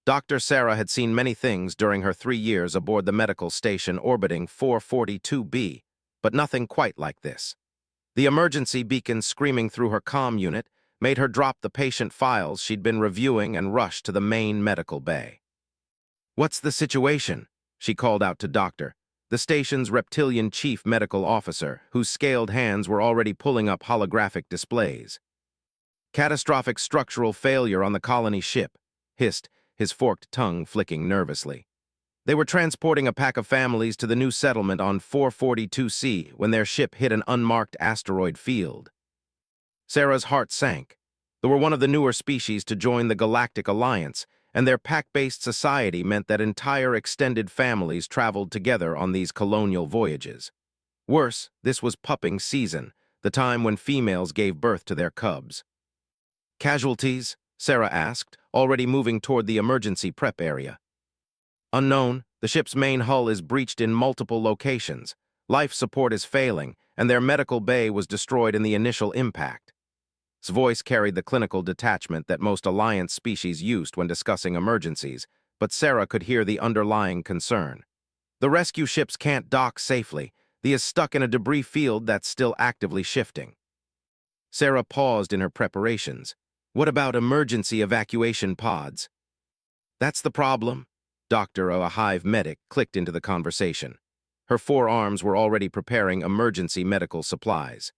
Dr. Sarah had seen many things during her 3 years aboard the medical station orbiting 442B, but nothing quite like this. The emergency beacon screaming through her comm unit made her drop the patient files she'd been reviewing and rush to the main medical bay. "What's the situation?" she called out to Doctor, the station's reptilian chief medical officer, whose scaled hands were already pulling up holographic displays. "Catastrophic structural failure on the colony ship," hissed, his forked tongue flicking nervously. They were transporting a pack of families to the new settlement on 442C when their ship hit an unmarked asteroid field. Sarah's heart sank. They were one of the newer species to join the Galactic Alliance, and their pack-based society meant that entire extended families traveled together on these colonial voyages. Worse, this was pupping season, the time when females gave birth to their cubs. "Casualties?" Sarah asked, already moving toward the emergency prep area. "Unknown. The ship's main hull is breached in multiple locations. Life support is failing, and their medical bay was destroyed in the initial impact." His voice carried the clinical detachment that most Alliance species used when discussing emergencies, but Sarah could hear the underlying concern. "The rescue ships can't dock safely. They is stuck in a debris field that's still actively shifting." Sarah paused in her preparations. "What about emergency evacuation pods?" "That's the problem." Doctor, a hive medic, clicked into the conversation. Her forearms were already preparing emergency medical supplies.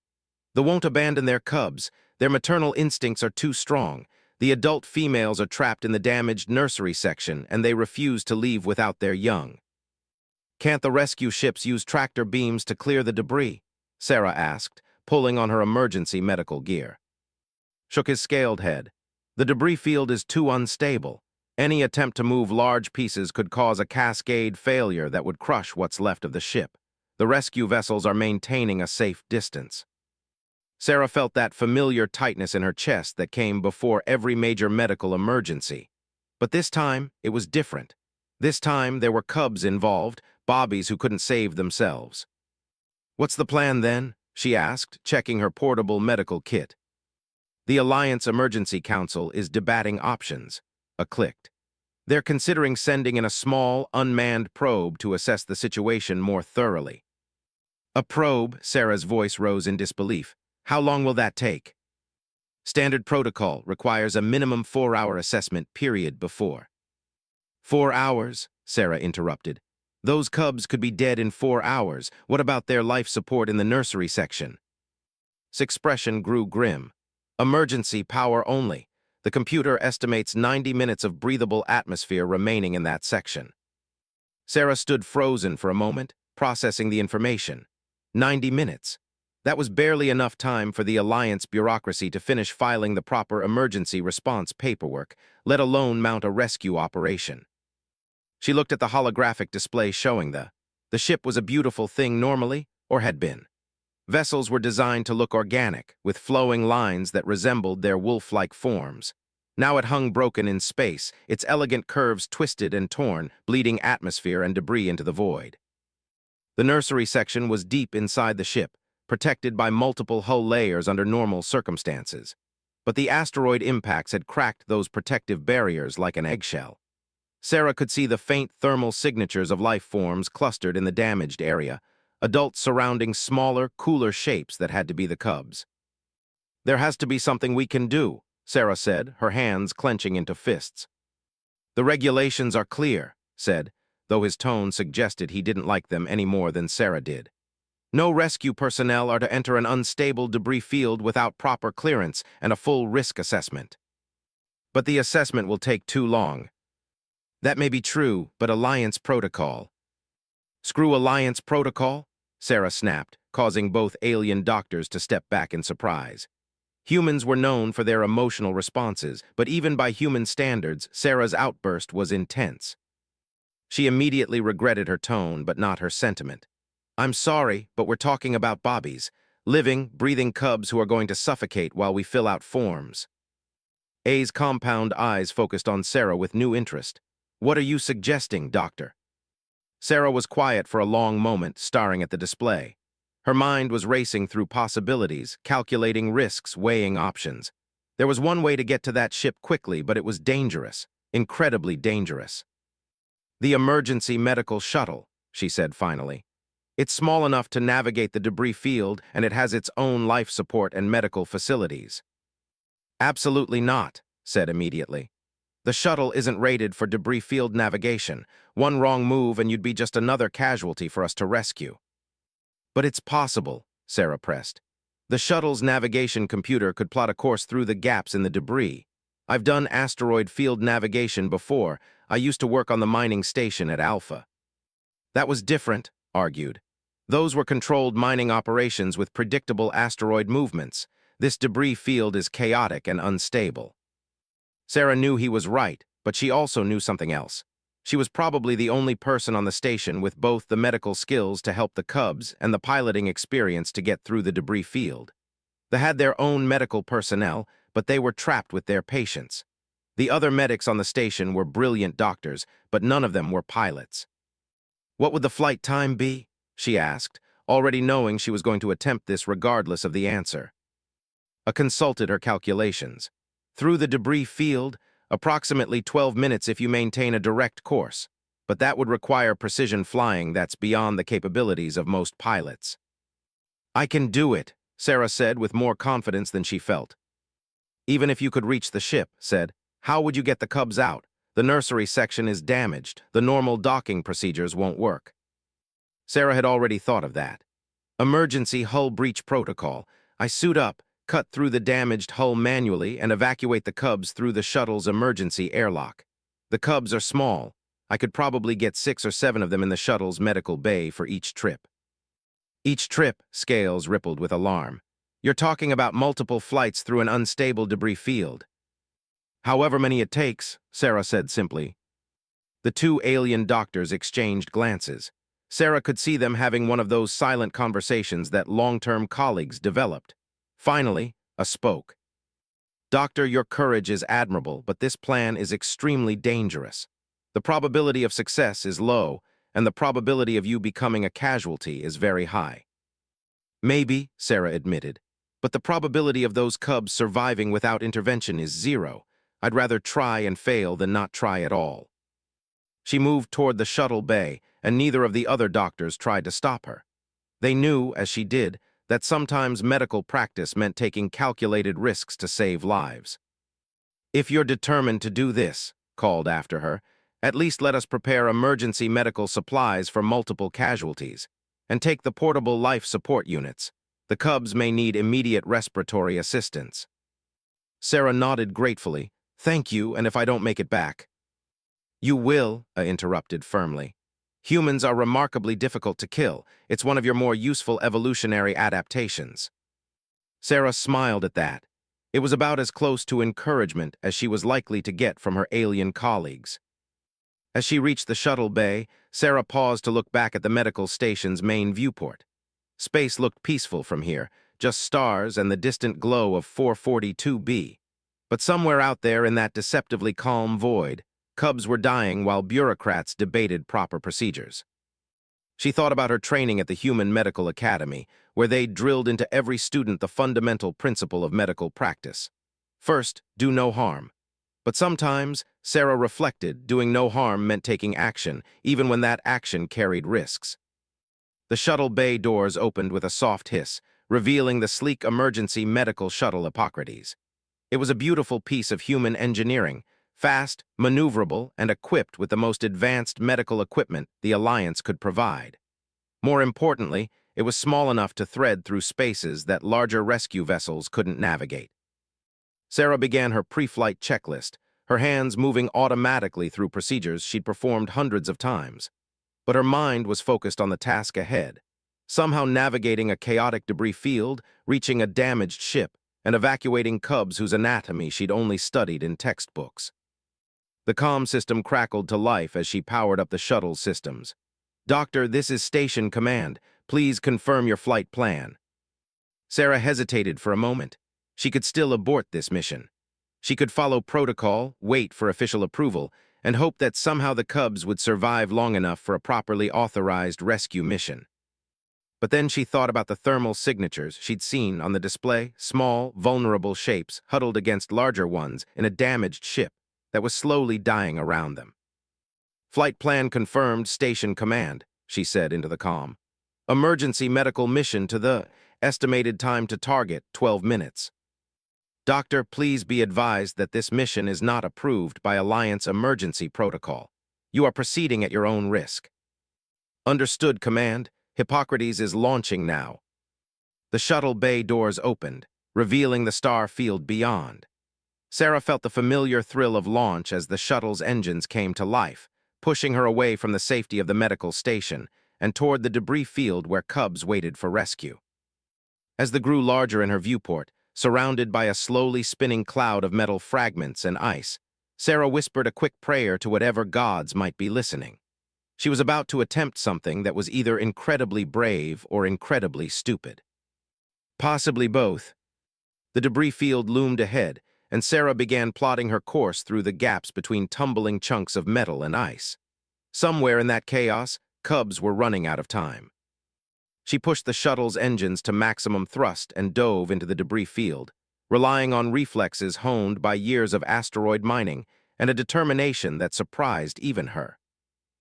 "They won't abandon their cubs. Their maternal instincts are too strong. The adult females are trapped in the damaged nursery section, and they refuse to leave without their young." "Can't the rescue ships use tractor beams to clear the debris?" Sarah asked, pulling on her emergency medical gear. Shook his scaled head. "The debris field is too unstable. Any attempt to move large pieces could cause a cascade failure that would crush what's left of the ship. The rescue vessels are maintaining a safe distance." Sarah felt that familiar tightness in her chest that came before every major medical emergency. But this time, it was different. This time, there were cubs involved, bobbies who couldn't save themselves. "What's the plan then?" she asked, checking her portable medical kit. "The Alliance Emergency Council is debating options." A clicked. "They're considering sending in a small, unmanned probe to assess the situation more thoroughly." "A probe?" Sarah's voice rose in disbelief. "How long will that take?" "Standard protocol requires a minimum 4-hour assessment period before." "4 hours?" Sarah interrupted. "Those cubs could be dead in 4 hours. What about their life support in the nursery section?" His expression grew grim. "Emergency power only. The computer estimates 90 minutes of breathable atmosphere remaining in that section." Sarah stood frozen for a moment, processing the information. 90 minutes. That was barely enough time for the Alliance bureaucracy to finish filing the proper emergency response paperwork, let alone mount a rescue operation. She looked at the holographic display showing the ship was a beautiful thing normally, or had been. Vessels were designed to look organic, with flowing lines that resembled their wolf-like forms. Now it hung broken in space, its elegant curves twisted and torn, bleeding atmosphere and debris into the void. The nursery section was deep inside the ship, protected by multiple hull layers under normal circumstances. But the asteroid impacts had cracked those protective barriers like an eggshell. Sarah could see the faint thermal signatures of life forms clustered in the damaged area, adults surrounding smaller, cooler shapes that had to be the cubs. "There has to be something we can do," Sarah said, her hands clenching into fists. "The regulations are clear," said, though his tone suggested he didn't like them any more than Sarah did. "No rescue personnel are to enter an unstable debris field without proper clearance and a full risk assessment." "But the assessment will take too long." "That may be true, but Alliance protocol." "Screw Alliance protocol?" Sarah snapped, causing both alien doctors to step back in surprise. Humans were known for their emotional responses, but even by human standards, Sarah's outburst was intense. She immediately regretted her tone, but not her sentiment. "I'm sorry, but we're talking about bobbies, living, breathing cubs who are going to suffocate while we fill out forms." A's compound eyes focused on Sarah with new interest. "What are you suggesting, Doctor?" Sarah was quiet for a long moment, staring at the display. Her mind was racing through possibilities, calculating risks, weighing options. There was one way to get to that ship quickly, but it was dangerous. Incredibly dangerous. "The emergency medical shuttle," she said finally. "It's small enough to navigate the debris field, and it has its own life support and medical facilities." "Absolutely not," said immediately. "The shuttle isn't rated for debris field navigation. One wrong move and you'd be just another casualty for us to rescue." "But it's possible," Sarah pressed. "The shuttle's navigation computer could plot a course through the gaps in the debris. I've done asteroid field navigation before. I used to work on the mining station at Alpha." "That was different," argued. "Those were controlled mining operations with predictable asteroid movements. This debris field is chaotic and unstable." Sarah knew he was right, but she also knew something else. She was probably the only person on the station with both the medical skills to help the Cubs and the piloting experience to get through the debris field. They had their own medical personnel, but they were trapped with their patients. The other medics on the station were brilliant doctors, but none of them were pilots. "What would the flight time be?" she asked, already knowing she was going to attempt this regardless of the answer. I consulted her calculations. "Through the debris field, approximately 12 minutes if you maintain a direct course, but that would require precision flying that's beyond the capabilities of most pilots." "I can do it," Sarah said with more confidence than she felt. "Even if you could reach the ship," said, "how would you get the Cubs out? The nursery section is damaged. The normal docking procedures won't work." Sarah had already thought of that. "Emergency hull breach protocol. I suit up, cut through the damaged hull manually, and evacuate the Cubs through the shuttle's emergency airlock. The Cubs are small. I could probably get 6 or 7 of them in the shuttle's medical bay for each trip." "Each trip," Scales rippled with alarm. "You're talking about multiple flights through an unstable debris field." "However many it takes," Sarah said simply. The two alien doctors exchanged glances. Sarah could see them having one of those silent conversations that long-term colleagues developed. Finally, a spoke. "Doctor, your courage is admirable, but this plan is extremely dangerous. The probability of success is low, and the probability of you becoming a casualty is very high." "Maybe," Sarah admitted, "but the probability of those Cubs surviving without intervention is 0. I'd rather try and fail than not try at all." She moved toward the shuttle bay, and neither of the other doctors tried to stop her. They knew, as she did, that sometimes medical practice meant taking calculated risks to save lives. "If you're determined to do this," called after her, "at least let us prepare emergency medical supplies for multiple casualties, and take the portable life support units. The Cubs may need immediate respiratory assistance." Sarah nodded gratefully. "Thank you, and if I don't make it back." "You will," I interrupted firmly. "Humans are remarkably difficult to kill. It's one of your more useful evolutionary adaptations." Sarah smiled at that. It was about as close to encouragement as she was likely to get from her alien colleagues. As she reached the shuttle bay, Sarah paused to look back at the medical station's main viewport. Space looked peaceful from here, just stars and the distant glow of 442b. But somewhere out there in that deceptively calm void, Cubs were dying while bureaucrats debated proper procedures. She thought about her training at the Human Medical Academy, where they drilled into every student the fundamental principle of medical practice. First, do no harm. But sometimes, Sarah reflected, doing no harm meant taking action, even when that action carried risks. The shuttle bay doors opened with a soft hiss, revealing the sleek emergency medical shuttle Hippocrates. It was a beautiful piece of human engineering, fast, maneuverable, and equipped with the most advanced medical equipment the Alliance could provide. More importantly, it was small enough to thread through spaces that larger rescue vessels couldn't navigate. Sarah began her pre-flight checklist, her hands moving automatically through procedures she'd performed hundreds of times. But her mind was focused on the task ahead, somehow navigating a chaotic debris field, reaching a damaged ship, and evacuating Cubs whose anatomy she'd only studied in textbooks. The comm system crackled to life as she powered up the shuttle's systems. "Doctor, this is Station Command. Please confirm your flight plan." Sarah hesitated for a moment. She could still abort this mission. She could follow protocol, wait for official approval, and hope that somehow the Cubs would survive long enough for a properly authorized rescue mission. But then she thought about the thermal signatures she'd seen on the display, small, vulnerable shapes huddled against larger ones in a damaged ship. that was slowly dying around them. "Flight plan confirmed, station command," she said into the comm. "Emergency medical mission to the estimated time to target 12 minutes. Doctor, please be advised that this mission is not approved by Alliance Emergency Protocol. You are proceeding at your own risk." "Understood, Command. Hippocrates is launching now." The shuttle bay doors opened, revealing the star field beyond. Sarah felt the familiar thrill of launch as the shuttle's engines came to life, pushing her away from the safety of the medical station and toward the debris field where cubs waited for rescue. As they grew larger in her viewport, surrounded by a slowly spinning cloud of metal fragments and ice, Sarah whispered a quick prayer to whatever gods might be listening. She was about to attempt something that was either incredibly brave or incredibly stupid. Possibly both. The debris field loomed ahead, and Sarah began plotting her course through the gaps between tumbling chunks of metal and ice. Somewhere in that chaos, cubs were running out of time. She pushed the shuttle's engines to maximum thrust and dove into the debris field, relying on reflexes honed by years of asteroid mining and a determination that surprised even her.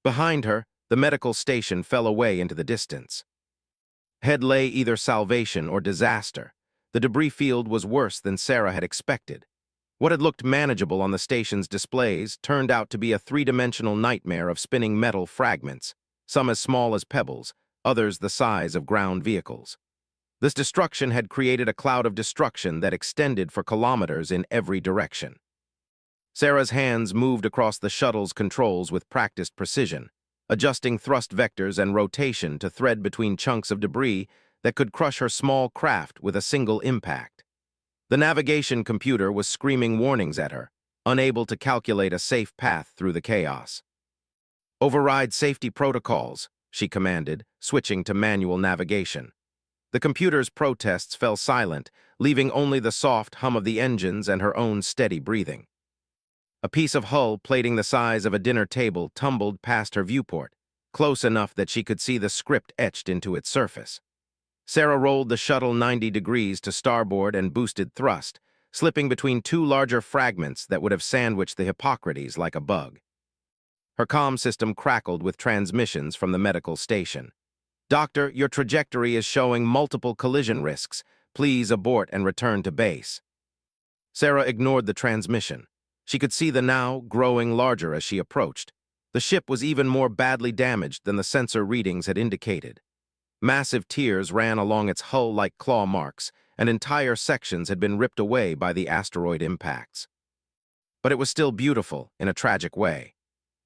Behind her, the medical station fell away into the distance. Ahead lay either salvation or disaster. The debris field was worse than Sarah had expected. What had looked manageable on the station's displays turned out to be a three-dimensional nightmare of spinning metal fragments, some as small as pebbles, others the size of ground vehicles. This destruction had created a cloud of destruction that extended for kilometers in every direction. Sarah's hands moved across the shuttle's controls with practiced precision, adjusting thrust vectors and rotation to thread between chunks of debris that could crush her small craft with a single impact. The navigation computer was screaming warnings at her, unable to calculate a safe path through the chaos. "Override safety protocols," she commanded, switching to manual navigation. The computer's protests fell silent, leaving only the soft hum of the engines and her own steady breathing. A piece of hull plating the size of a dinner table tumbled past her viewport, close enough that she could see the script etched into its surface. Sarah rolled the shuttle 90 degrees to starboard and boosted thrust, slipping between two larger fragments that would have sandwiched the Hippocrates like a bug. Her comm system crackled with transmissions from the medical station. "Doctor, your trajectory is showing multiple collision risks. Please abort and return to base." Sarah ignored the transmission. She could see the now growing larger as she approached. The ship was even more badly damaged than the sensor readings had indicated. Massive tears ran along its hull like claw marks, and entire sections had been ripped away by the asteroid impacts. But it was still beautiful in a tragic way.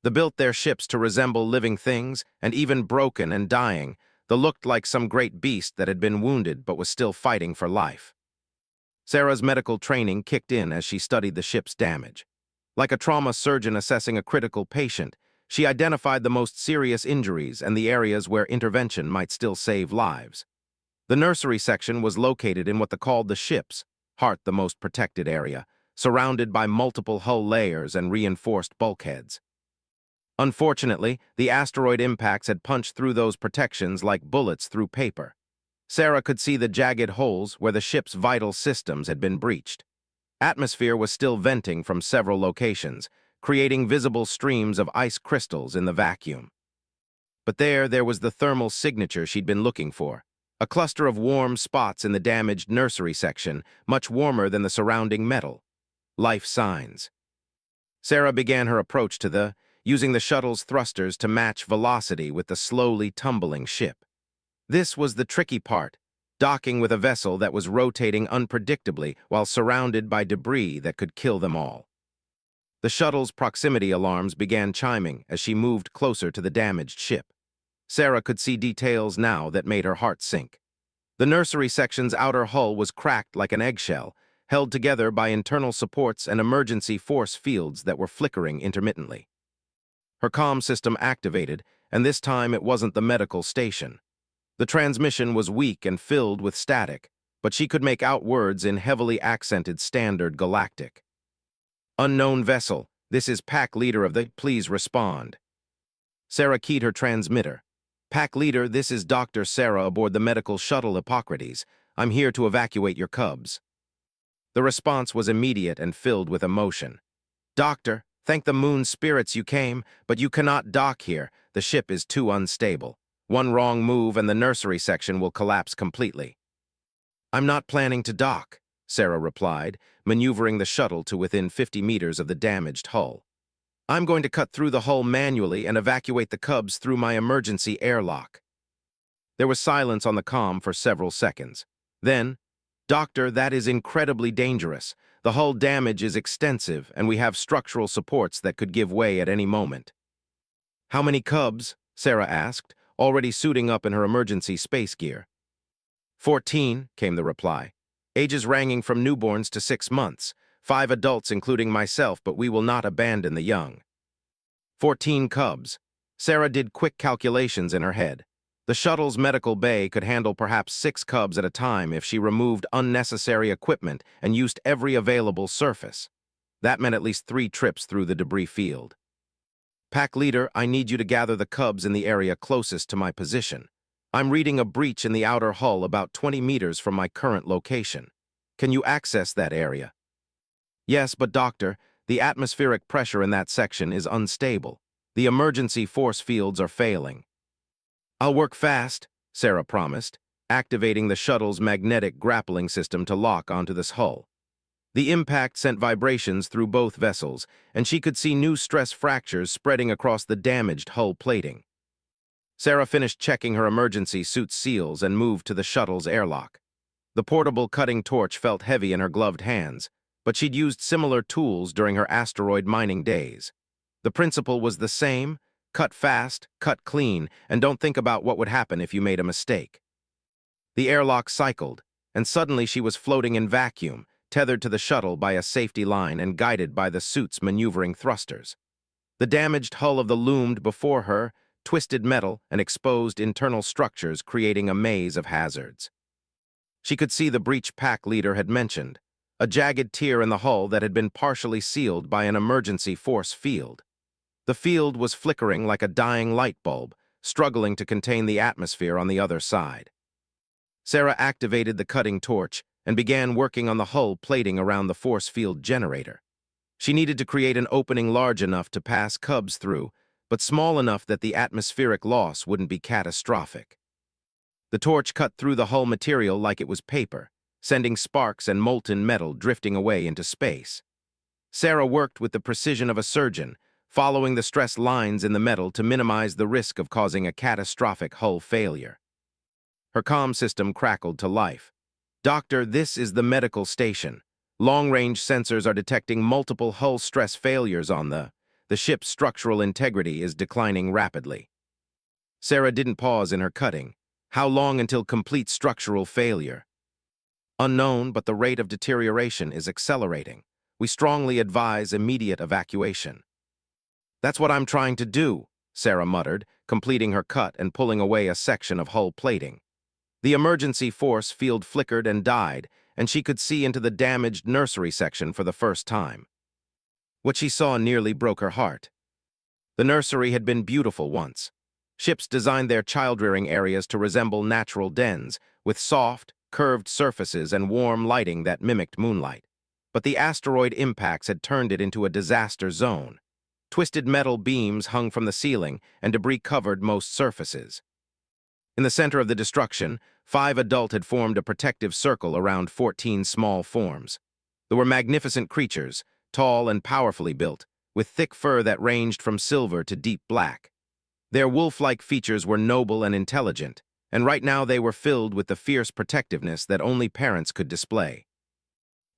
They built their ships to resemble living things, and even broken and dying, they looked like some great beast that had been wounded but was still fighting for life. Sarah's medical training kicked in as she studied the ship's damage. Like a trauma surgeon assessing a critical patient, she identified the most serious injuries and the areas where intervention might still save lives. The nursery section was located in what they called the ship's heart, the most protected area, surrounded by multiple hull layers and reinforced bulkheads. Unfortunately, the asteroid impacts had punched through those protections like bullets through paper. Sarah could see the jagged holes where the ship's vital systems had been breached. Atmosphere was still venting from several locations, creating visible streams of ice crystals in the vacuum. But there was the thermal signature she'd been looking for, a cluster of warm spots in the damaged nursery section, much warmer than the surrounding metal. Life signs. Sarah began her approach to using the shuttle's thrusters to match velocity with the slowly tumbling ship. This was the tricky part, docking with a vessel that was rotating unpredictably while surrounded by debris that could kill them all. The shuttle's proximity alarms began chiming as she moved closer to the damaged ship. Sarah could see details now that made her heart sink. The nursery section's outer hull was cracked like an eggshell, held together by internal supports and emergency force fields that were flickering intermittently. Her comm system activated, and this time it wasn't the medical station. The transmission was weak and filled with static, but she could make out words in heavily accented standard Galactic. "Unknown vessel, this is pack leader of the, please respond." Sarah keyed her transmitter. "Pack leader, this is Dr. Sarah aboard the medical shuttle Hippocrates. I'm here to evacuate your cubs." The response was immediate and filled with emotion. "Doctor, Thank the moon spirits you came, but you cannot dock here. The ship is too unstable. One wrong move and the nursery section will collapse completely. I'm not planning to dock, Sarah replied, maneuvering the shuttle to within 50 meters of the damaged hull. I'm going to cut through the hull manually and evacuate the Cubs through my emergency airlock. There was silence on the comm for several seconds. Then, Doctor, that is incredibly dangerous. The hull damage is extensive, and we have structural supports that could give way at any moment. How many Cubs? Sarah asked, already suiting up in her emergency space gear. 14, came the reply. Ages ranging from newborns to 6 months. 5 adults, including myself, but we will not abandon the young. 14 Cubs. Sarah did quick calculations in her head. The shuttle's medical bay could handle perhaps 6 Cubs at a time if she removed unnecessary equipment and used every available surface. That meant at least 3 trips through the debris field. Pack leader, I need you to gather the Cubs in the area closest to my position. I'm reading a breach in the outer hull about 20 meters from my current location. Can you access that area? Yes, but Doctor, the atmospheric pressure in that section is unstable. The emergency force fields are failing. I'll work fast, Sarah promised, activating the shuttle's magnetic grappling system to lock onto this hull. The impact sent vibrations through both vessels, and she could see new stress fractures spreading across the damaged hull plating. Sarah finished checking her emergency suit seals and moved to the shuttle's airlock. The portable cutting torch felt heavy in her gloved hands, but she'd used similar tools during her asteroid mining days. The principle was the same: cut fast, cut clean, and don't think about what would happen if you made a mistake. The airlock cycled, and suddenly she was floating in vacuum, tethered to the shuttle by a safety line and guided by the suit's maneuvering thrusters. The damaged hull of the loomed before her, twisted metal and exposed internal structures creating a maze of hazards. She could see the breach pack leader had mentioned, a jagged tear in the hull that had been partially sealed by an emergency force field. The field was flickering like a dying light bulb, struggling to contain the atmosphere on the other side. Sarah activated the cutting torch and began working on the hull plating around the force field generator. She needed to create an opening large enough to pass Cubs through, but small enough that the atmospheric loss wouldn't be catastrophic. The torch cut through the hull material like it was paper, sending sparks and molten metal drifting away into space. Sarah worked with the precision of a surgeon, following the stress lines in the metal to minimize the risk of causing a catastrophic hull failure. Her comm system crackled to life. Doctor, this is the medical station. Long-range sensors are detecting multiple hull stress failures on the ship's structural integrity is declining rapidly. Sarah didn't pause in her cutting. How long until complete structural failure? Unknown, but the rate of deterioration is accelerating. We strongly advise immediate evacuation. That's what I'm trying to do, Sarah muttered, completing her cut and pulling away a section of hull plating. The emergency force field flickered and died, and she could see into the damaged nursery section for the first time. What she saw nearly broke her heart. The nursery had been beautiful once. Ships designed their child-rearing areas to resemble natural dens, with soft, curved surfaces and warm lighting that mimicked moonlight. But the asteroid impacts had turned it into a disaster zone. Twisted metal beams hung from the ceiling, and debris covered most surfaces. In the center of the destruction, 5 adults had formed a protective circle around 14 small forms. They were magnificent creatures, tall and powerfully built, with thick fur that ranged from silver to deep black. Their wolf-like features were noble and intelligent, and right now they were filled with the fierce protectiveness that only parents could display.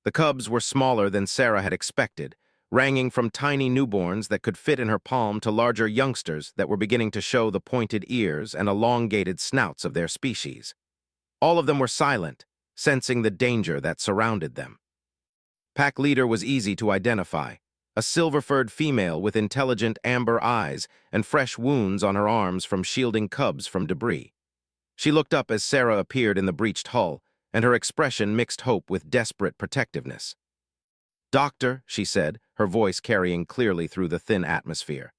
The Cubs were smaller than Sarah had expected, ranging from tiny newborns that could fit in her palm to larger youngsters that were beginning to show the pointed ears and elongated snouts of their species. All of them were silent, sensing the danger that surrounded them. Pack leader was easy to identify, a silver-furred female with intelligent amber eyes and fresh wounds on her arms from shielding Cubs from debris. She looked up as Sarah appeared in the breached hull, and her expression mixed hope with desperate protectiveness. Doctor, she said, her voice carrying clearly through the thin atmosphere.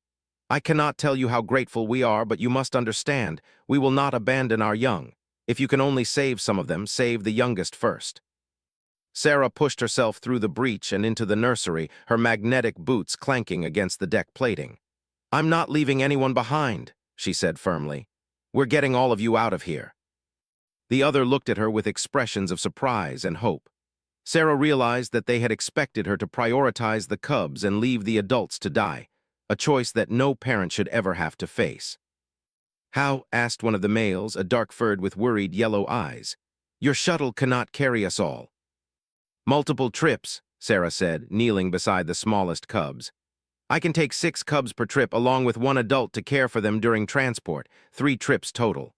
I cannot tell you how grateful we are, but you must understand, we will not abandon our young. If you can only save some of them, save the youngest first. Sarah pushed herself through the breach and into the nursery, her magnetic boots clanking against the deck plating. "I'm not leaving anyone behind," she said firmly. "We're getting all of you out of here." The other looked at her with expressions of surprise and hope. Sarah realized that they had expected her to prioritize the cubs and leave the adults to die, a choice that no parent should ever have to face. "How?" asked one of the males, a dark-furred with worried yellow eyes. "Your shuttle cannot carry us all." "Multiple trips," Sarah said, kneeling beside the smallest cubs. "I can take 6 cubs per trip along with 1 adult to care for them during transport, 3 trips total."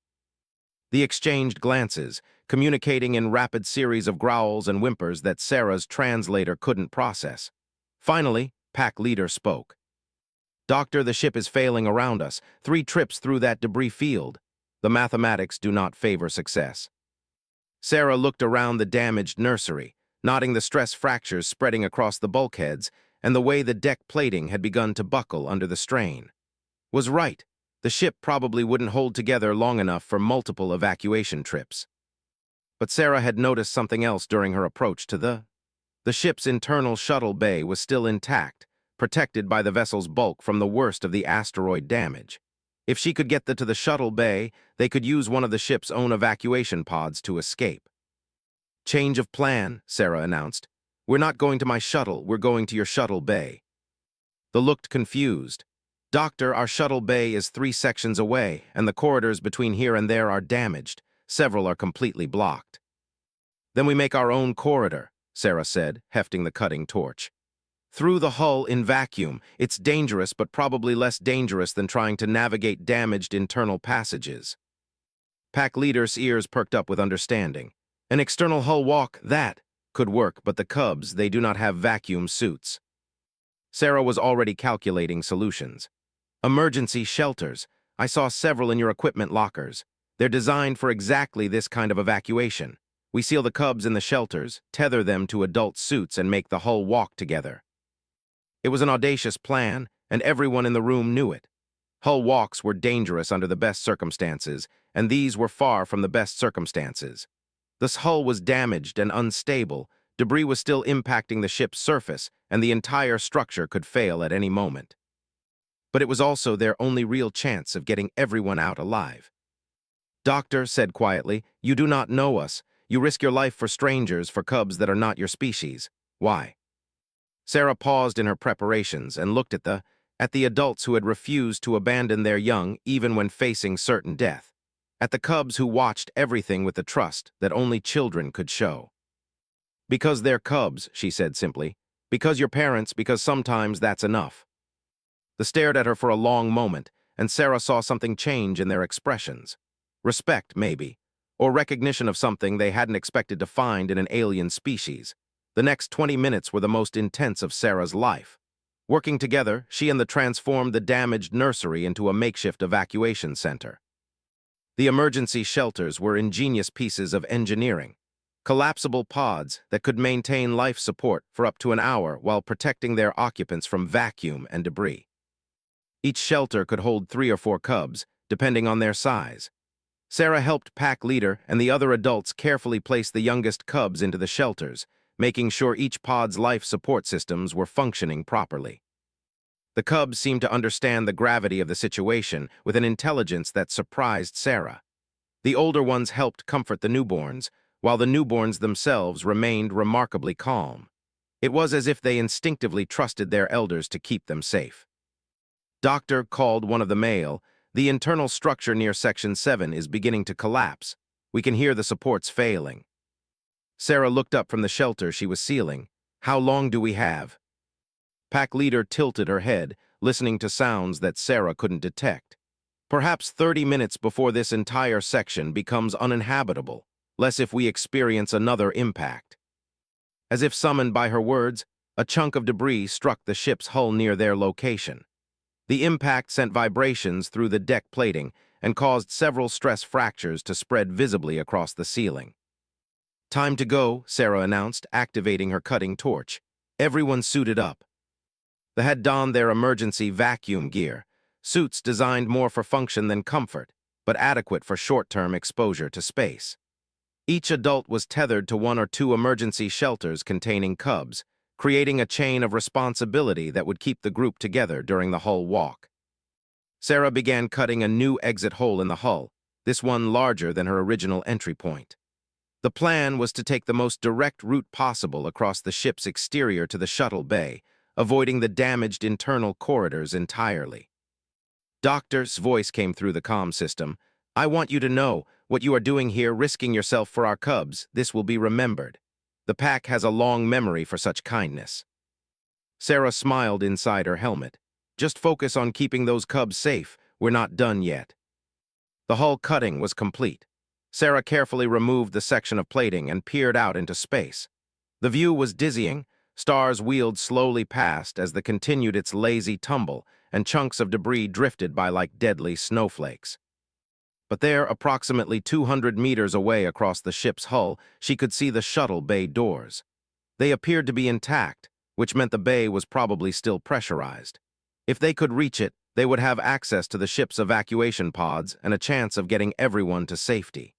They exchanged glances, communicating in rapid series of growls and whimpers that Sarah's translator couldn't process. Finally, pack leader spoke. "Doctor, the ship is failing around us. 3 trips through that debris field. The mathematics do not favor success." Sarah looked around the damaged nursery, noting the stress fractures spreading across the bulkheads and the way the deck plating had begun to buckle under the strain. Was right. The ship probably wouldn't hold together long enough for multiple evacuation trips. But Sarah had noticed something else during her approach to the ship's internal shuttle bay was still intact, protected by the vessel's bulk from the worst of the asteroid damage. If she could get to the shuttle bay, they could use one of the ship's own evacuation pods to escape. "Change of plan," Sarah announced. "We're not going to my shuttle, we're going to your shuttle bay." They looked confused. "Doctor, our shuttle bay is 3 sections away, and the corridors between here and there are damaged. Several are completely blocked." "Then we make our own corridor," Sarah said, hefting the cutting torch. "Through the hull in vacuum. It's dangerous, but probably less dangerous than trying to navigate damaged internal passages." Pack leader's ears perked up with understanding. "An external hull walk, that could work, but the cubs, they do not have vacuum suits." Sarah was already calculating solutions. "Emergency shelters. I saw several in your equipment lockers. They're designed for exactly this kind of evacuation. We seal the cubs in the shelters, tether them to adult suits, and make the hull walk together." It was an audacious plan, and everyone in the room knew it. Hull walks were dangerous under the best circumstances, and these were far from the best circumstances. The hull was damaged and unstable, debris was still impacting the ship's surface, and the entire structure could fail at any moment. But it was also their only real chance of getting everyone out alive. "Doctor," said quietly, "you do not know us. You risk your life for strangers, for cubs that are not your species. Why?" Sarah paused in her preparations and looked at the adults who had refused to abandon their young even when facing certain death, at the cubs who watched everything with the trust that only children could show. "Because they're cubs," she said simply. "Because your parents, because sometimes that's enough." They stared at her for a long moment, and Sarah saw something change in their expressions. Respect, maybe, or recognition of something they hadn't expected to find in an alien species. The next 20 minutes were the most intense of Sarah's life. Working together, she and the transformed the damaged nursery into a makeshift evacuation center. The emergency shelters were ingenious pieces of engineering. Collapsible pods that could maintain life support for up to an hour while protecting their occupants from vacuum and debris. Each shelter could hold 3 or 4 cubs, depending on their size. Sarah helped pack leader and the other adults carefully place the youngest cubs into the shelters, making sure each pod's life support systems were functioning properly. The cubs seemed to understand the gravity of the situation with an intelligence that surprised Sarah. The older ones helped comfort the newborns, while the newborns themselves remained remarkably calm. It was as if they instinctively trusted their elders to keep them safe. "Doctor," called one of the male, "the internal structure near Section 7 is beginning to collapse. We can hear the supports failing." Sarah looked up from the shelter she was sealing. "How long do we have?" Pack leader tilted her head, listening to sounds that Sarah couldn't detect. "Perhaps 30 minutes before this entire section becomes uninhabitable, less if we experience another impact." As if summoned by her words, a chunk of debris struck the ship's hull near their location. The impact sent vibrations through the deck plating and caused several stress fractures to spread visibly across the ceiling. "Time to go," Sarah announced, activating her cutting torch. Everyone suited up. They had donned their emergency vacuum gear, suits designed more for function than comfort, but adequate for short-term exposure to space. Each adult was tethered to one or two emergency shelters containing cubs, creating a chain of responsibility that would keep the group together during the whole walk. Sarah began cutting a new exit hole in the hull, this one larger than her original entry point. The plan was to take the most direct route possible across the ship's exterior to the shuttle bay, avoiding the damaged internal corridors entirely. Doctor's voice came through the comm system. "I want you to know what you are doing here, risking yourself for our cubs. This will be remembered. The pack has a long memory for such kindness." Sarah smiled inside her helmet. "Just focus on keeping those cubs safe. We're not done yet." The hull cutting was complete. Sarah carefully removed the section of plating and peered out into space. The view was dizzying. Stars wheeled slowly past as they continued its lazy tumble, and chunks of debris drifted by like deadly snowflakes. But there, approximately 200 meters away across the ship's hull, she could see the shuttle bay doors. They appeared to be intact, which meant the bay was probably still pressurized. If they could reach it, they would have access to the ship's evacuation pods and a chance of getting everyone to safety.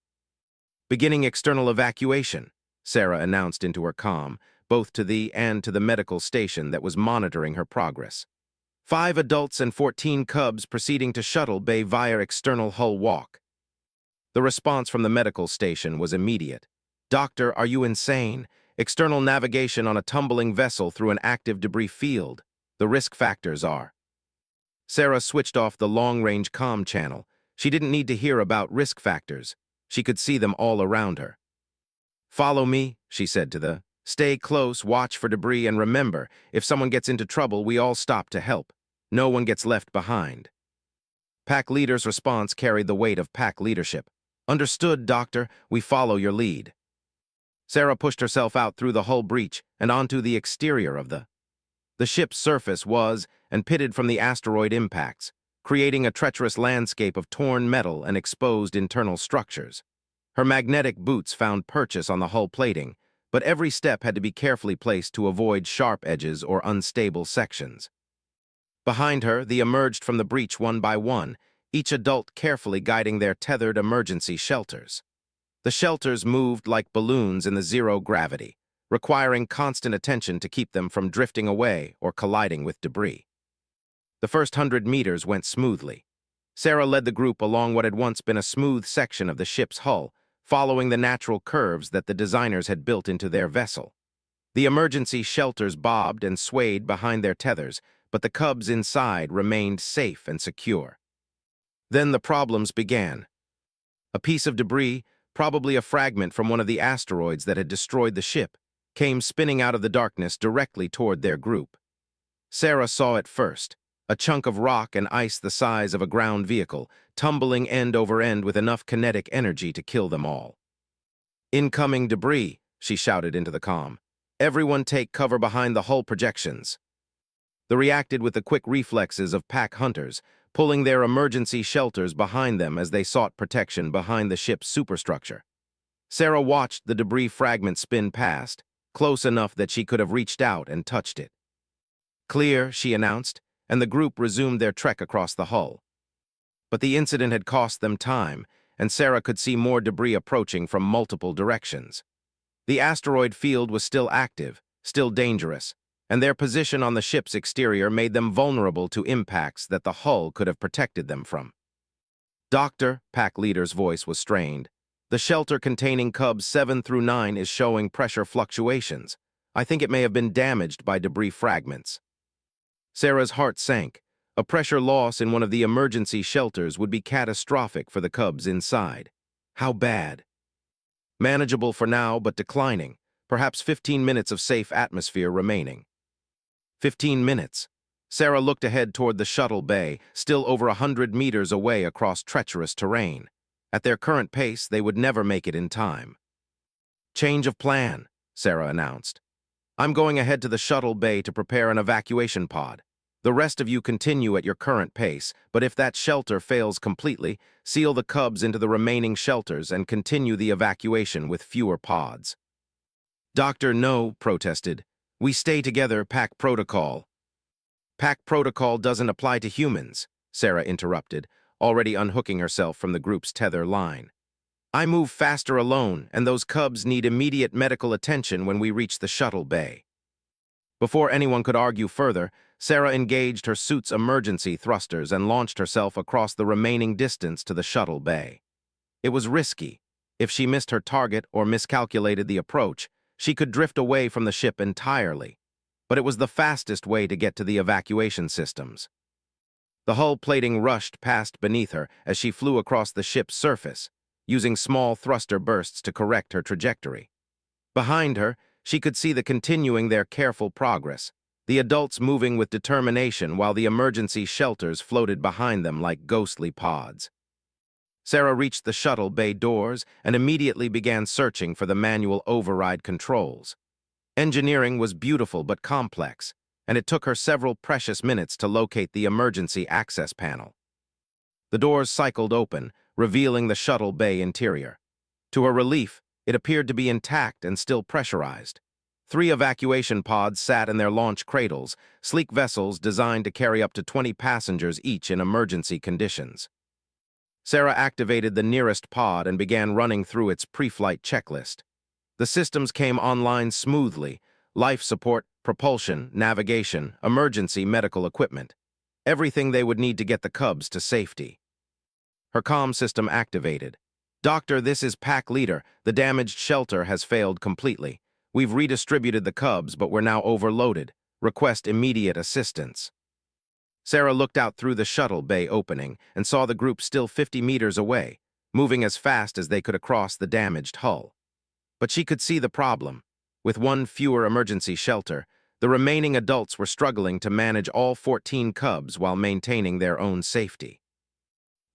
"Beginning external evacuation," Sarah announced into her comm, both to the and to the medical station that was monitoring her progress. 5 adults and 14 cubs proceeding to shuttle bay via external hull walk. The response from the medical station was immediate. "Doctor, are you insane? External navigation on a tumbling vessel through an active debris field. The risk factors are." Sarah switched off the long-range comm channel. She didn't need to hear about risk factors. She could see them all around her. "Follow me," she said to the. "Stay close, watch for debris, and remember, if someone gets into trouble, we all stop to help. No one gets left behind." Pack leader's response carried the weight of pack leadership. "Understood, Doctor. We follow your lead." Sarah pushed herself out through the hull breach and onto the exterior of the. The ship's surface was and pitted from the asteroid impacts, creating a treacherous landscape of torn metal and exposed internal structures. Her magnetic boots found purchase on the hull plating, but every step had to be carefully placed to avoid sharp edges or unstable sections. Behind her, they emerged from the breach one by one, each adult carefully guiding their tethered emergency shelters. The shelters moved like balloons in the zero gravity, requiring constant attention to keep them from drifting away or colliding with debris. The first 100 meters went smoothly. Sarah led the group along what had once been a smooth section of the ship's hull, following the natural curves that the designers had built into their vessel. The emergency shelters bobbed and swayed behind their tethers, but the cubs inside remained safe and secure. Then the problems began. A piece of debris, probably a fragment from one of the asteroids that had destroyed the ship, came spinning out of the darkness directly toward their group. Sarah saw it first, a chunk of rock and ice the size of a ground vehicle, tumbling end over end with enough kinetic energy to kill them all. "Incoming debris," she shouted into the comm. "Everyone take cover behind the hull projections." They reacted with the quick reflexes of pack hunters, pulling their emergency shelters behind them as they sought protection behind the ship's superstructure. Sarah watched the debris fragment spin past, close enough that she could have reached out and touched it. "Clear," she announced, and the group resumed their trek across the hull. But the incident had cost them time, and Sarah could see more debris approaching from multiple directions. The asteroid field was still active, still dangerous, and their position on the ship's exterior made them vulnerable to impacts that the hull could have protected them from. "Doctor," pack leader's voice was strained, "the shelter containing cubs 7 through 9 is showing pressure fluctuations. I think it may have been damaged by debris fragments." Sarah's heart sank. A pressure loss in one of the emergency shelters would be catastrophic for the cubs inside. How bad? "Manageable for now, but declining. Perhaps 15 minutes of safe atmosphere remaining." 15 minutes. Sarah looked ahead toward the shuttle bay, still over 100 meters away across treacherous terrain. At their current pace, they would never make it in time. "Change of plan," Sarah announced. "I'm going ahead to the shuttle bay to prepare an evacuation pod. The rest of you continue at your current pace, but if that shelter fails completely, seal the cubs into the remaining shelters and continue the evacuation with fewer pods." "Doctor, no," protested. "We stay together, pack protocol." "Pack protocol doesn't apply to humans," Sarah interrupted, already unhooking herself from the group's tether line. I move faster alone, and those cubs need immediate medical attention when we reach the shuttle bay. Before anyone could argue further, Sarah engaged her suit's emergency thrusters and launched herself across the remaining distance to the shuttle bay. It was risky. If she missed her target or miscalculated the approach, she could drift away from the ship entirely. But it was the fastest way to get to the evacuation systems. The hull plating rushed past beneath her as she flew across the ship's surface, using small thruster bursts to correct her trajectory. Behind her, she could see the continuing their careful progress, the adults moving with determination while the emergency shelters floated behind them like ghostly pods. Sarah reached the shuttle bay doors and immediately began searching for the manual override controls. Engineering was beautiful but complex, and it took her several precious minutes to locate the emergency access panel. The doors cycled open, revealing the shuttle bay interior. To her relief, it appeared to be intact and still pressurized. 3 evacuation pods sat in their launch cradles, sleek vessels designed to carry up to 20 passengers each in emergency conditions. Sarah activated the nearest pod and began running through its pre-flight checklist. The systems came online smoothly: life support, propulsion, navigation, emergency medical equipment. Everything they would need to get the cubs to safety. Her comm system activated. "Doctor, this is Pack Leader. The damaged shelter has failed completely. We've redistributed the cubs, but we're now overloaded. Request immediate assistance." Sarah looked out through the shuttle bay opening and saw the group still 50 meters away, moving as fast as they could across the damaged hull. But she could see the problem. With 1 fewer emergency shelter, the remaining adults were struggling to manage all 14 cubs while maintaining their own safety.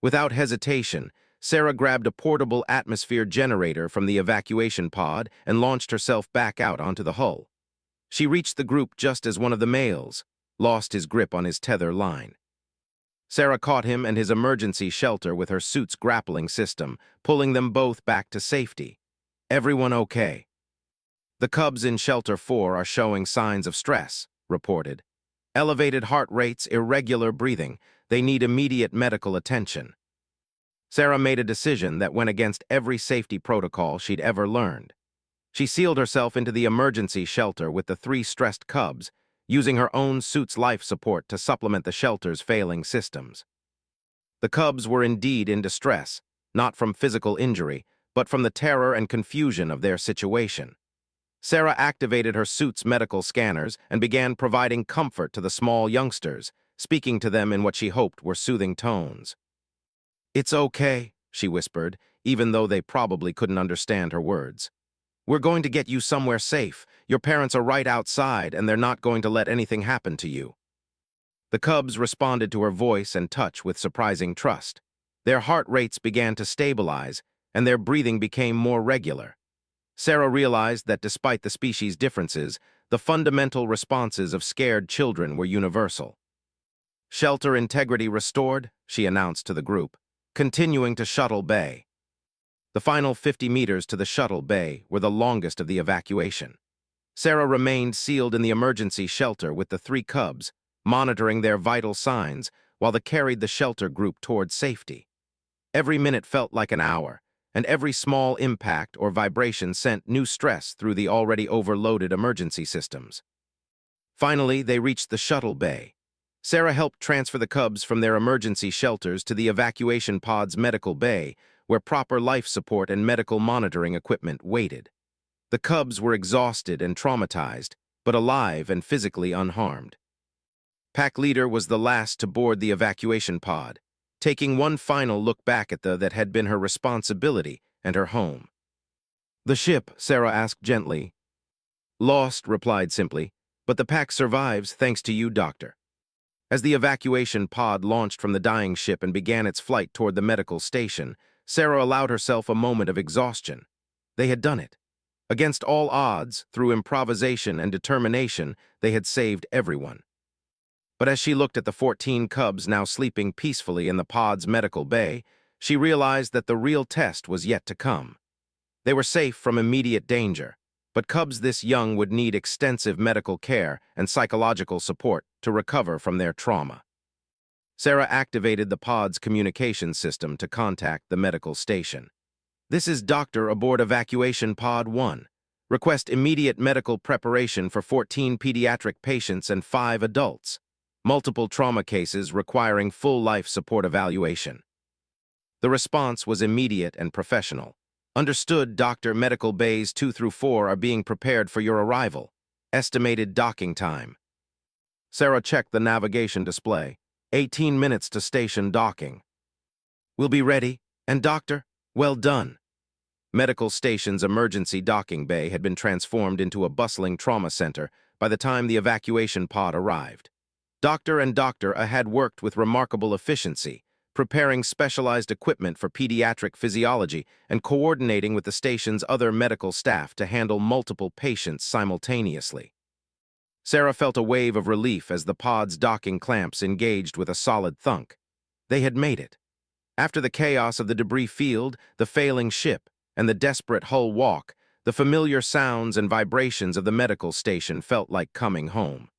Without hesitation, Sarah grabbed a portable atmosphere generator from the evacuation pod and launched herself back out onto the hull. She reached the group just as one of the males lost his grip on his tether line. Sarah caught him and his emergency shelter with her suit's grappling system, pulling them both back to safety. "Everyone okay?" "The cubs in Shelter 4 are showing signs of stress," reported. "Elevated heart rates, irregular breathing. They need immediate medical attention." Sarah made a decision that went against every safety protocol she'd ever learned. She sealed herself into the emergency shelter with the 3 stressed cubs, using her own suit's life support to supplement the shelter's failing systems. The cubs were indeed in distress, not from physical injury, but from the terror and confusion of their situation. Sarah activated her suit's medical scanners and began providing comfort to the small youngsters, speaking to them in what she hoped were soothing tones. "It's okay," she whispered, even though they probably couldn't understand her words. "We're going to get you somewhere safe. Your parents are right outside, and they're not going to let anything happen to you." The cubs responded to her voice and touch with surprising trust. Their heart rates began to stabilize, and their breathing became more regular. Sarah realized that despite the species' differences, the fundamental responses of scared children were universal. "Shelter integrity restored," she announced to the group, continuing to shuttle bay. The final 50 meters to the shuttle bay were the longest of the evacuation. Sarah remained sealed in the emergency shelter with the 3 cubs, monitoring their vital signs while they carried the shelter group toward safety. Every minute felt like an hour, and every small impact or vibration sent new stress through the already overloaded emergency systems. Finally, they reached the shuttle bay. Sarah helped transfer the cubs from their emergency shelters to the evacuation pod's medical bay, where proper life support and medical monitoring equipment waited. The cubs were exhausted and traumatized, but alive and physically unharmed. Pack Leader was the last to board the evacuation pod, taking one final look back at that had been her responsibility and her home. "The ship," Sarah asked gently. "Lost," replied simply, "but the pack survives thanks to you, Doctor." As the evacuation pod launched from the dying ship and began its flight toward the medical station, Sarah allowed herself a moment of exhaustion. They had done it. Against all odds, through improvisation and determination, they had saved everyone. But as she looked at the 14 cubs now sleeping peacefully in the pod's medical bay, she realized that the real test was yet to come. They were safe from immediate danger, but cubs this young would need extensive medical care and psychological support to recover from their trauma. Sarah activated the pod's communication system to contact the medical station. This is Doctor aboard Evacuation Pod 1. Request immediate medical preparation for 14 pediatric patients and 5 adults. Multiple trauma cases requiring full life support evaluation. The response was immediate and professional. Understood, Doctor. Medical bays 2 through 4 are being prepared for your arrival. Estimated docking time. Sarah checked the navigation display. 18 minutes to station docking. We'll be ready. And Doctor, well done. Medical station's emergency docking bay had been transformed into a bustling trauma center by the time the evacuation pod arrived. Doctor and Doctor had worked with remarkable efficiency, preparing specialized equipment for pediatric physiology and coordinating with the station's other medical staff to handle multiple patients simultaneously. Sarah felt a wave of relief as the pod's docking clamps engaged with a solid thunk. They had made it. After the chaos of the debris field, the failing ship, and the desperate hull walk, the familiar sounds and vibrations of the medical station felt like coming home.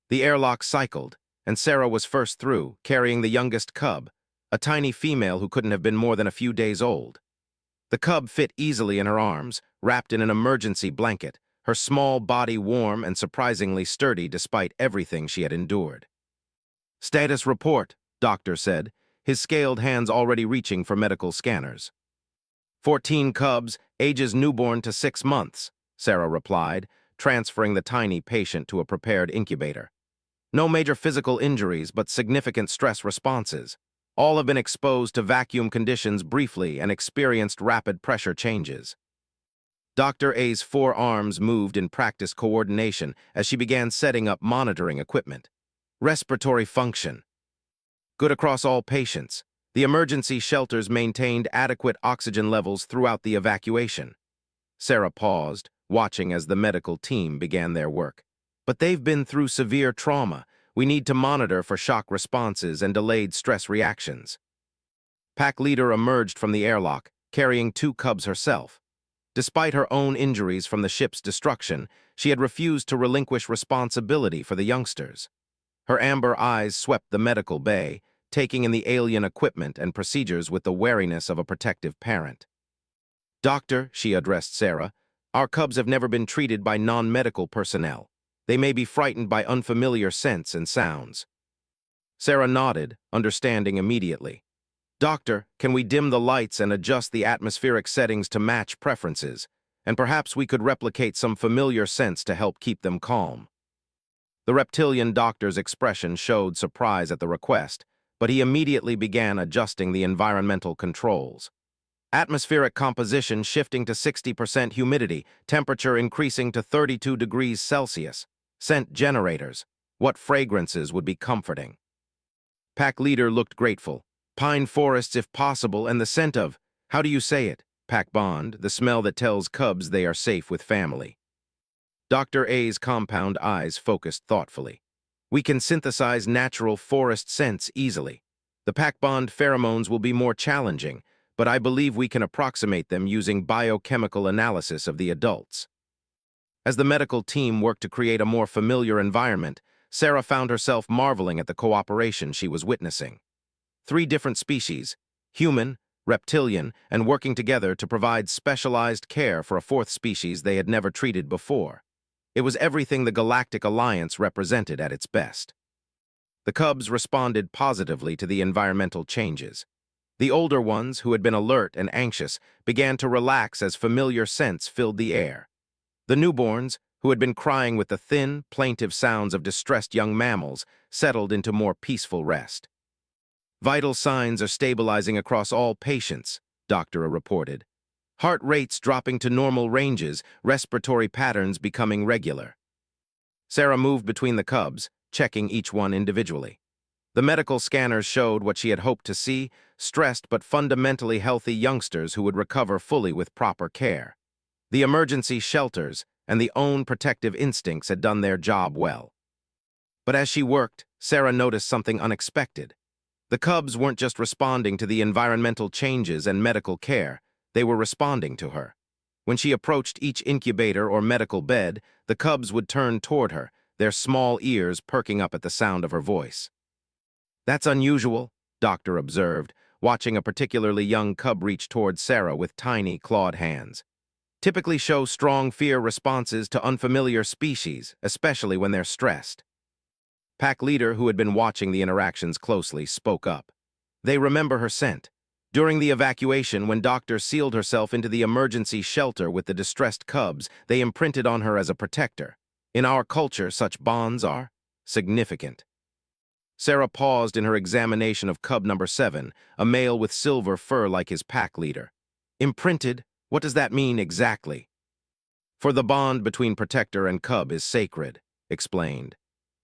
The airlock cycled, and Sarah was first through, carrying the youngest cub, a tiny female who couldn't have been more than a few days old. The cub fit easily in her arms, wrapped in an emergency blanket, her small body warm and surprisingly sturdy despite everything she had endured. "Status report," Doctor said, his scaled hands already reaching for medical scanners. 14 cubs, ages newborn to 6 months, Sarah replied, transferring the tiny patient to a prepared incubator. No major physical injuries, but significant stress responses. All have been exposed to vacuum conditions briefly and experienced rapid pressure changes. Dr. A's 4 arms moved in practice coordination as she began setting up monitoring equipment. Respiratory function. Good across all patients. The emergency shelters maintained adequate oxygen levels throughout the evacuation. Sarah paused, watching as the medical team began their work. But they've been through severe trauma. We need to monitor for shock responses and delayed stress reactions. Pack leader emerged from the airlock, carrying 2 cubs herself. Despite her own injuries from the ship's destruction, she had refused to relinquish responsibility for the youngsters. Her amber eyes swept the medical bay, taking in the alien equipment and procedures with the wariness of a protective parent. "Doctor," she addressed Sarah, "our cubs have never been treated by non-medical personnel. They may be frightened by unfamiliar scents and sounds." Sarah nodded, understanding immediately. "Doctor, can we dim the lights and adjust the atmospheric settings to match preferences? And perhaps we could replicate some familiar scents to help keep them calm." The reptilian doctor's expression showed surprise at the request, but he immediately began adjusting the environmental controls. Atmospheric composition shifting to 60% humidity, temperature increasing to 32 degrees Celsius. Scent generators. What fragrances would be comforting? Pack leader looked grateful. Pine forests if possible, and the scent of, how do you say it? Pack bond, the smell that tells cubs they are safe with family. Dr. A's compound eyes focused thoughtfully. "We can synthesize natural forest scents easily. The pack bond pheromones will be more challenging, but I believe we can approximate them using biochemical analysis of the adults." As the medical team worked to create a more familiar environment, Sarah found herself marveling at the cooperation she was witnessing. 3 different species, human, reptilian, and working together to provide specialized care for a 4th species they had never treated before. It was everything the Galactic Alliance represented at its best. The cubs responded positively to the environmental changes. The older ones, who had been alert and anxious, began to relax as familiar scents filled the air. The newborns, who had been crying with the thin, plaintive sounds of distressed young mammals, settled into more peaceful rest. "Vital signs are stabilizing across all patients," Doctor reported. "Heart rates dropping to normal ranges, respiratory patterns becoming regular." Sarah moved between the cubs, checking each one individually. The medical scanners showed what she had hoped to see, stressed but fundamentally healthy youngsters who would recover fully with proper care. The emergency shelters and the own protective instincts had done their job well. But as she worked, Sarah noticed something unexpected. The cubs weren't just responding to the environmental changes and medical care, they were responding to her. When she approached each incubator or medical bed, the cubs would turn toward her, their small ears perking up at the sound of her voice. "That's unusual," Doctor observed, watching a particularly young cub reach towards Sarah with tiny, clawed hands. Typically show strong fear responses to unfamiliar species, especially when they're stressed. Pack leader, who had been watching the interactions closely, spoke up. They remember her scent. During the evacuation, when Doctor sealed herself into the emergency shelter with the distressed cubs, they imprinted on her as a protector. In our culture, such bonds are significant. Sarah paused in her examination of cub number 7, a male with silver fur like his pack leader. Imprinted? What does that mean exactly? For the bond between protector and cub is sacred, explained.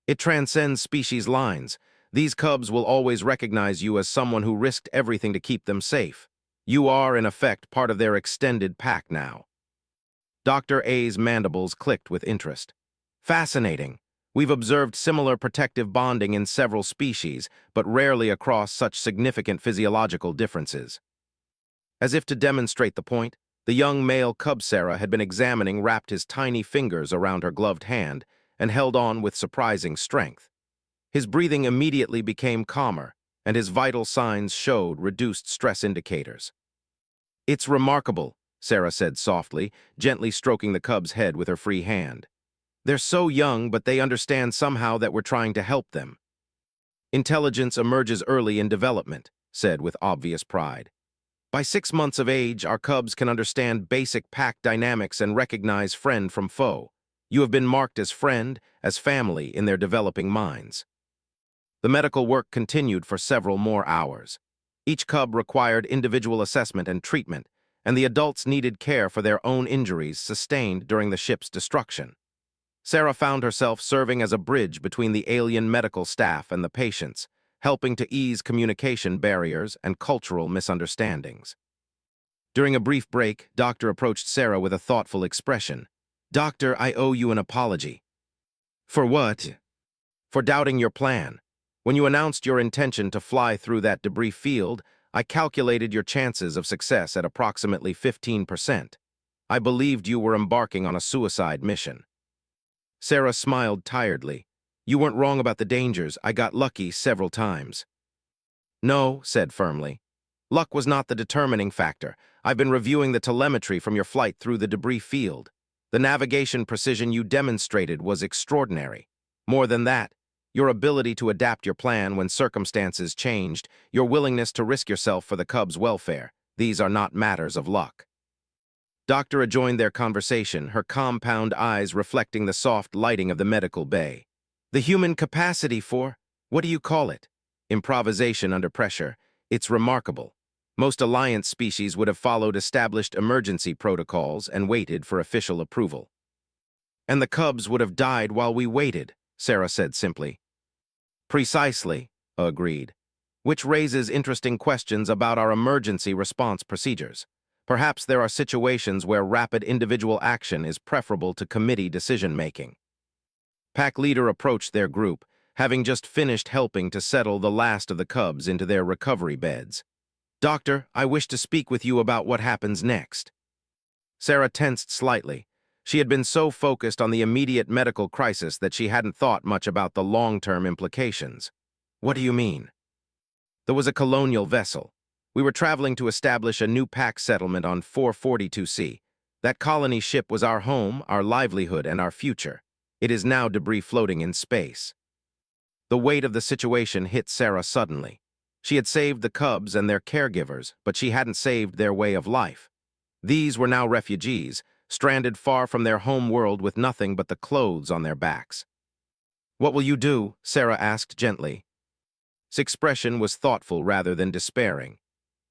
It transcends species lines. These cubs will always recognize you as someone who risked everything to keep them safe. You are, in effect, part of their extended pack now. Dr. A's mandibles clicked with interest. Fascinating. We've observed similar protective bonding in several species, but rarely across such significant physiological differences. As if to demonstrate the point, the young male cub Sarah had been examining wrapped his tiny fingers around her gloved hand and held on with surprising strength. His breathing immediately became calmer, and his vital signs showed reduced stress indicators. "It's remarkable," Sarah said softly, gently stroking the cub's head with her free hand. "They're so young, but they understand somehow that we're trying to help them." "Intelligence emerges early in development," said with obvious pride. "By 6 months of age, our cubs can understand basic pack dynamics and recognize friend from foe. You have been marked as friend, as family in their developing minds." The medical work continued for several more hours. Each cub required individual assessment and treatment, and the adults needed care for their own injuries sustained during the ship's destruction. Sarah found herself serving as a bridge between the alien medical staff and the patients, helping to ease communication barriers and cultural misunderstandings. During a brief break, Doctor approached Sarah with a thoughtful expression. "Doctor, I owe you an apology." "For what?" "For doubting your plan. When you announced your intention to fly through that debris field, I calculated your chances of success at approximately 15%. I believed you were embarking on a suicide mission." Sarah smiled tiredly. "You weren't wrong about the dangers. I got lucky several times." "No," said firmly. "Luck was not the determining factor. I've been reviewing the telemetry from your flight through the debris field. The navigation precision you demonstrated was extraordinary. More than that, your ability to adapt your plan when circumstances changed, your willingness to risk yourself for the cub's welfare, these are not matters of luck." Doctor joined their conversation, her compound eyes reflecting the soft lighting of the medical bay. "The human capacity for, what do you call it? Improvisation under pressure. It's remarkable. Most alliance species would have followed established emergency protocols and waited for official approval." "And the cubs would have died while we waited," Sarah said simply. "Precisely," agreed. "Which raises interesting questions about our emergency response procedures. Perhaps there are situations where rapid individual action is preferable to committee decision-making." Pack leader approached their group, having just finished helping to settle the last of the cubs into their recovery beds. "Doctor, I wish to speak with you about what happens next." Sarah tensed slightly. She had been so focused on the immediate medical crisis that she hadn't thought much about the long-term implications. "What do you mean?" "There was a colonial vessel. We were traveling to establish a new pack settlement on 442C. That colony ship was our home, our livelihood, and our future. It is now debris floating in space." The weight of the situation hit Sarah suddenly. She had saved the cubs and their caregivers, but she hadn't saved their way of life. These were now refugees, stranded far from their home world with nothing but the clothes on their backs. "What will you do?" Sarah asked gently. His expression was thoughtful rather than despairing.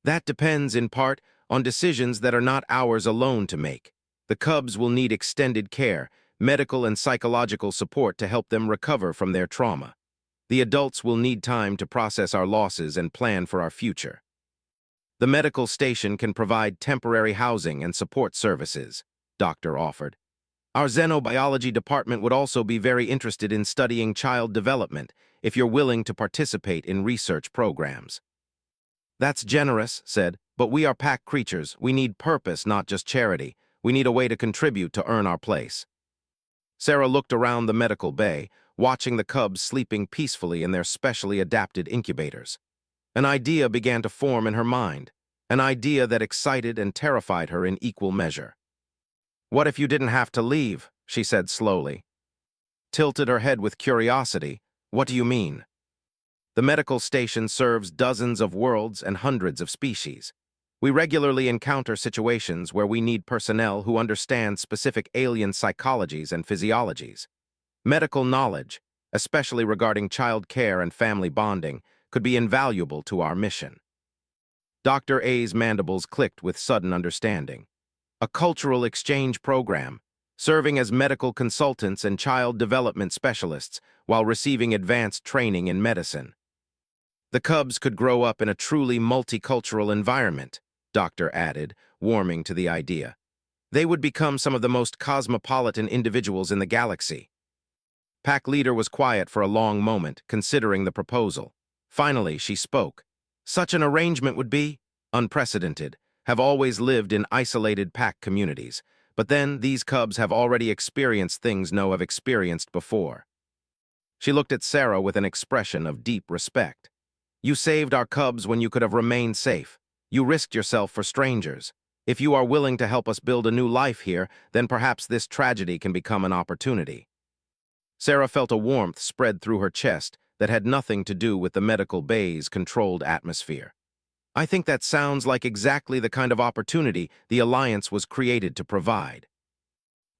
"That depends, in part, on decisions that are not ours alone to make. The cubs will need extended care, medical and psychological support to help them recover from their trauma. The adults will need time to process our losses and plan for our future. The medical station can provide temporary housing and support services," Doctor offered. "Our xenobiology department would also be very interested in studying child development if you're willing to participate in research programs." "That's generous," said, "but we are pack creatures. We need purpose, not just charity. We need a way to contribute to earn our place." Sarah looked around the medical bay, watching the cubs sleeping peacefully in their specially adapted incubators. An idea began to form in her mind, an idea that excited and terrified her in equal measure. "What if you didn't have to leave?" she said slowly. Tilted her head with curiosity. "What do you mean?" The medical station serves dozens of worlds and hundreds of species. We regularly encounter situations where we need personnel who understand specific alien psychologies and physiologies. Medical knowledge, especially regarding child care and family bonding, could be invaluable to our mission. Dr. A's mandibles clicked with sudden understanding. A cultural exchange program, serving as medical consultants and child development specialists while receiving advanced training in medicine. The cubs could grow up in a truly multicultural environment, Doctor added, warming to the idea. They would become some of the most cosmopolitan individuals in the galaxy. Pack Leader was quiet for a long moment, considering the proposal. Finally, she spoke. Such an arrangement would be unprecedented, have always lived in isolated pack communities, but then these cubs have already experienced things no have experienced before. She looked at Sarah with an expression of deep respect. You saved our cubs when you could have remained safe. You risked yourself for strangers. If you are willing to help us build a new life here, then perhaps this tragedy can become an opportunity. Sarah felt a warmth spread through her chest that had nothing to do with the medical bay's controlled atmosphere. I think that sounds like exactly the kind of opportunity the Alliance was created to provide.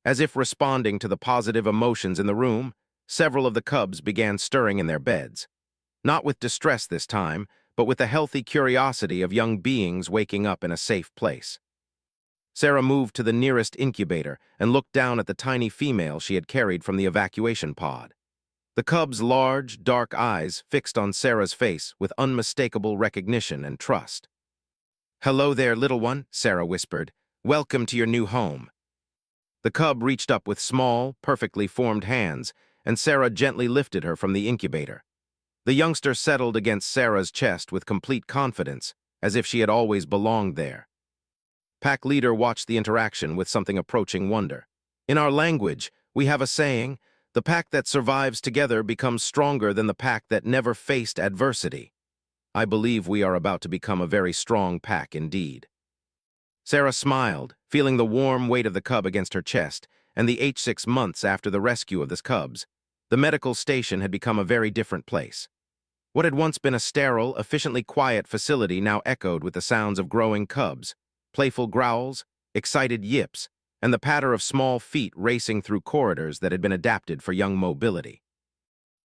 As if responding to the positive emotions in the room, several of the cubs began stirring in their beds. Not with distress this time, but with the healthy curiosity of young beings waking up in a safe place. Sarah moved to the nearest incubator and looked down at the tiny female she had carried from the evacuation pod. The cub's large, dark eyes fixed on Sarah's face with unmistakable recognition and trust. "Hello there, little one," Sarah whispered. "Welcome to your new home." The cub reached up with small, perfectly formed hands, and Sarah gently lifted her from the incubator. The youngster settled against Sarah's chest with complete confidence, as if she had always belonged there. Pack Leader watched the interaction with something approaching wonder. In our language, we have a saying, "The pack that survives together becomes stronger than the pack that never faced adversity." I believe we are about to become a very strong pack indeed. Sarah smiled, feeling the warm weight of the cub against her chest, and the 6 months after the rescue of the cubs, the medical station had become a very different place. What had once been a sterile, efficiently quiet facility now echoed with the sounds of growing cubs, playful growls, excited yips, and the patter of small feet racing through corridors that had been adapted for young mobility.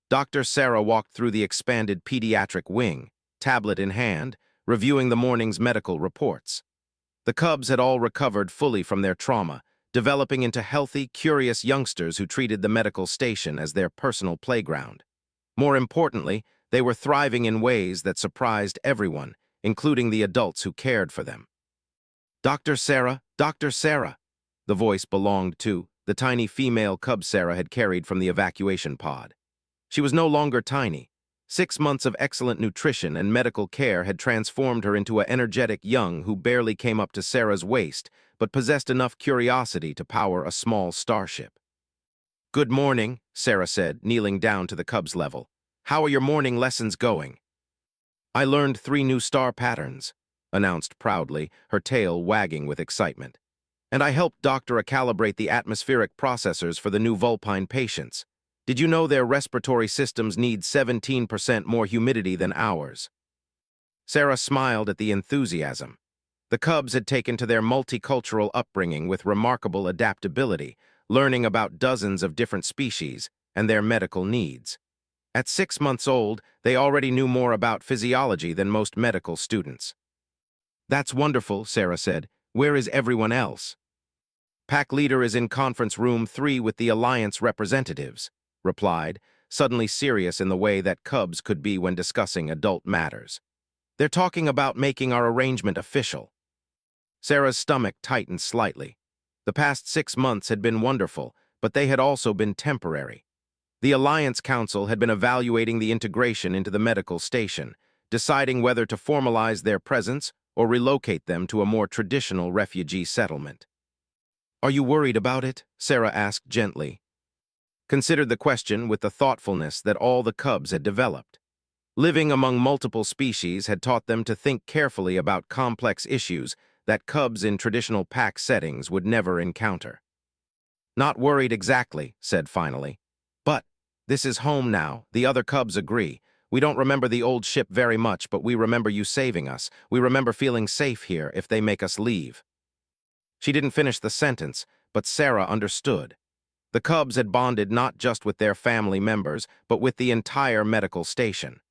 Dr. Sarah walked through the expanded pediatric wing, tablet in hand, reviewing the morning's medical reports. The cubs had all recovered fully from their trauma, developing into healthy, curious youngsters who treated the medical station as their personal playground. More importantly, they were thriving in ways that surprised everyone, including the adults who cared for them. "Dr. Sarah, Dr. Sarah," the voice belonged to the tiny female cub Sarah had carried from the evacuation pod. She was no longer tiny. 6 months of excellent nutrition and medical care had transformed her into an energetic young who barely came up to Sarah's waist, but possessed enough curiosity to power a small starship. "Good morning," Sarah said, kneeling down to the cub's level. "How are your morning lessons going?" "I learned 3 new star patterns," announced proudly, her tail wagging with excitement. "And I helped Doctor calibrate the atmospheric processors for the new Vulpine patients. Did you know their respiratory systems need 17% more humidity than ours?" Sarah smiled at the enthusiasm. The cubs had taken to their multicultural upbringing with remarkable adaptability, learning about dozens of different species and their medical needs. At 6 months old, they already knew more about physiology than most medical students. "That's wonderful," Sarah said. "Where is everyone else?" "Pack Leader is in conference room 3 with the Alliance representatives," replied, suddenly serious in the way that cubs could be when discussing adult matters. "They're talking about making our arrangement official." Sarah's stomach tightened slightly. The past 6 months had been wonderful, but they had also been temporary. The Alliance Council had been evaluating the integration into the medical station, deciding whether to formalize their presence or relocate them to a more traditional refugee settlement. "Are you worried about it?" Sarah asked gently. Considered the question with the thoughtfulness that all the cubs had developed. Living among multiple species had taught them to think carefully about complex issues that cubs in traditional pack settings would never encounter. "Not worried exactly," said finally. "But this is home now, the other cubs agree. We don't remember the old ship very much, but we remember you saving us. We remember feeling safe here if they make us leave." She didn't finish the sentence, but Sarah understood. The cubs had bonded not just with their family members, but with the entire medical station.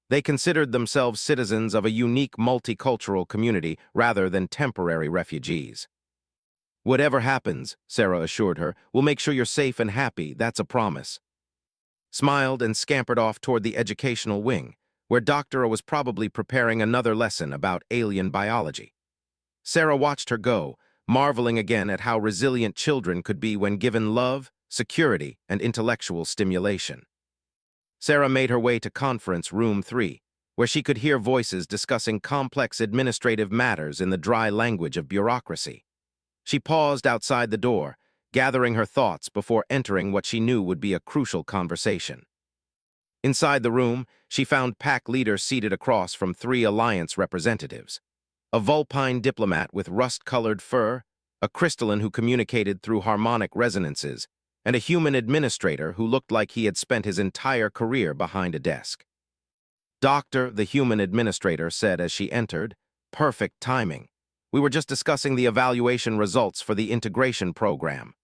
They considered themselves citizens of a unique multicultural community rather than temporary refugees. "Whatever happens," Sarah assured her, "we'll make sure you're safe and happy, that's a promise." Smiled and scampered off toward the educational wing, where Doctora was probably preparing another lesson about alien biology. Sarah watched her go, marveling again at how resilient children could be when given love, security, and intellectual stimulation. Sarah made her way to conference room 3, where she could hear voices discussing complex administrative matters in the dry language of bureaucracy. She paused outside the door, gathering her thoughts before entering what she knew would be a crucial conversation. Inside the room, she found pack leaders seated across from 3 Alliance representatives. A vulpine diplomat with rust-colored fur, a crystalline who communicated through harmonic resonances, and a human administrator who looked like he had spent his entire career behind a desk. "Doctor," the human administrator said as she entered, "perfect timing. We were just discussing the evaluation results for the integration program."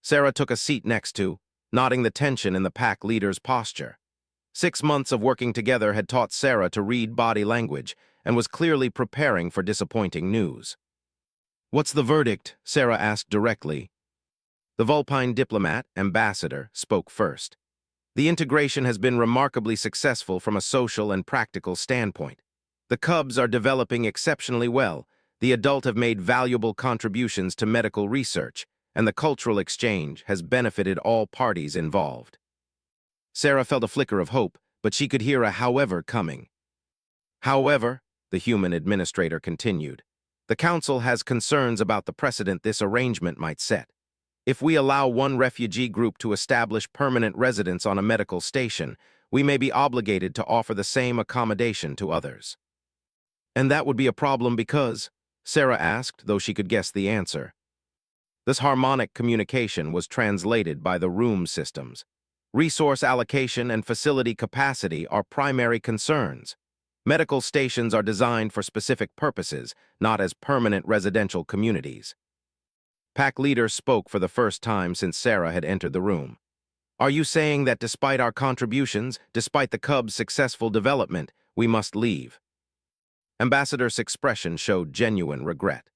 Sarah took a seat next to, nodding the tension in the pack leader's posture. 6 months of working together had taught Sarah to read body language and was clearly preparing for disappointing news. "What's the verdict?" Sarah asked directly. The vulpine diplomat, ambassador, spoke first. "The integration has been remarkably successful from a social and practical standpoint. The cubs are developing exceptionally well, the adult have made valuable contributions to medical research, and the cultural exchange has benefited all parties involved." Sarah felt a flicker of hope, but she could hear a "however" coming. "However," the human administrator continued, "the Council has concerns about the precedent this arrangement might set. If we allow one refugee group to establish permanent residence on a medical station, we may be obligated to offer the same accommodation to others." "And that would be a problem because?" Sarah asked, though she could guess the answer. This harmonic communication was translated by the room systems. "Resource allocation and facility capacity are primary concerns. Medical stations are designed for specific purposes, not as permanent residential communities." Pack leader spoke for the first time since Sarah had entered the room. "Are you saying that despite our contributions, despite the Cubs' successful development, we must leave?" Ambassador's expression showed genuine regret.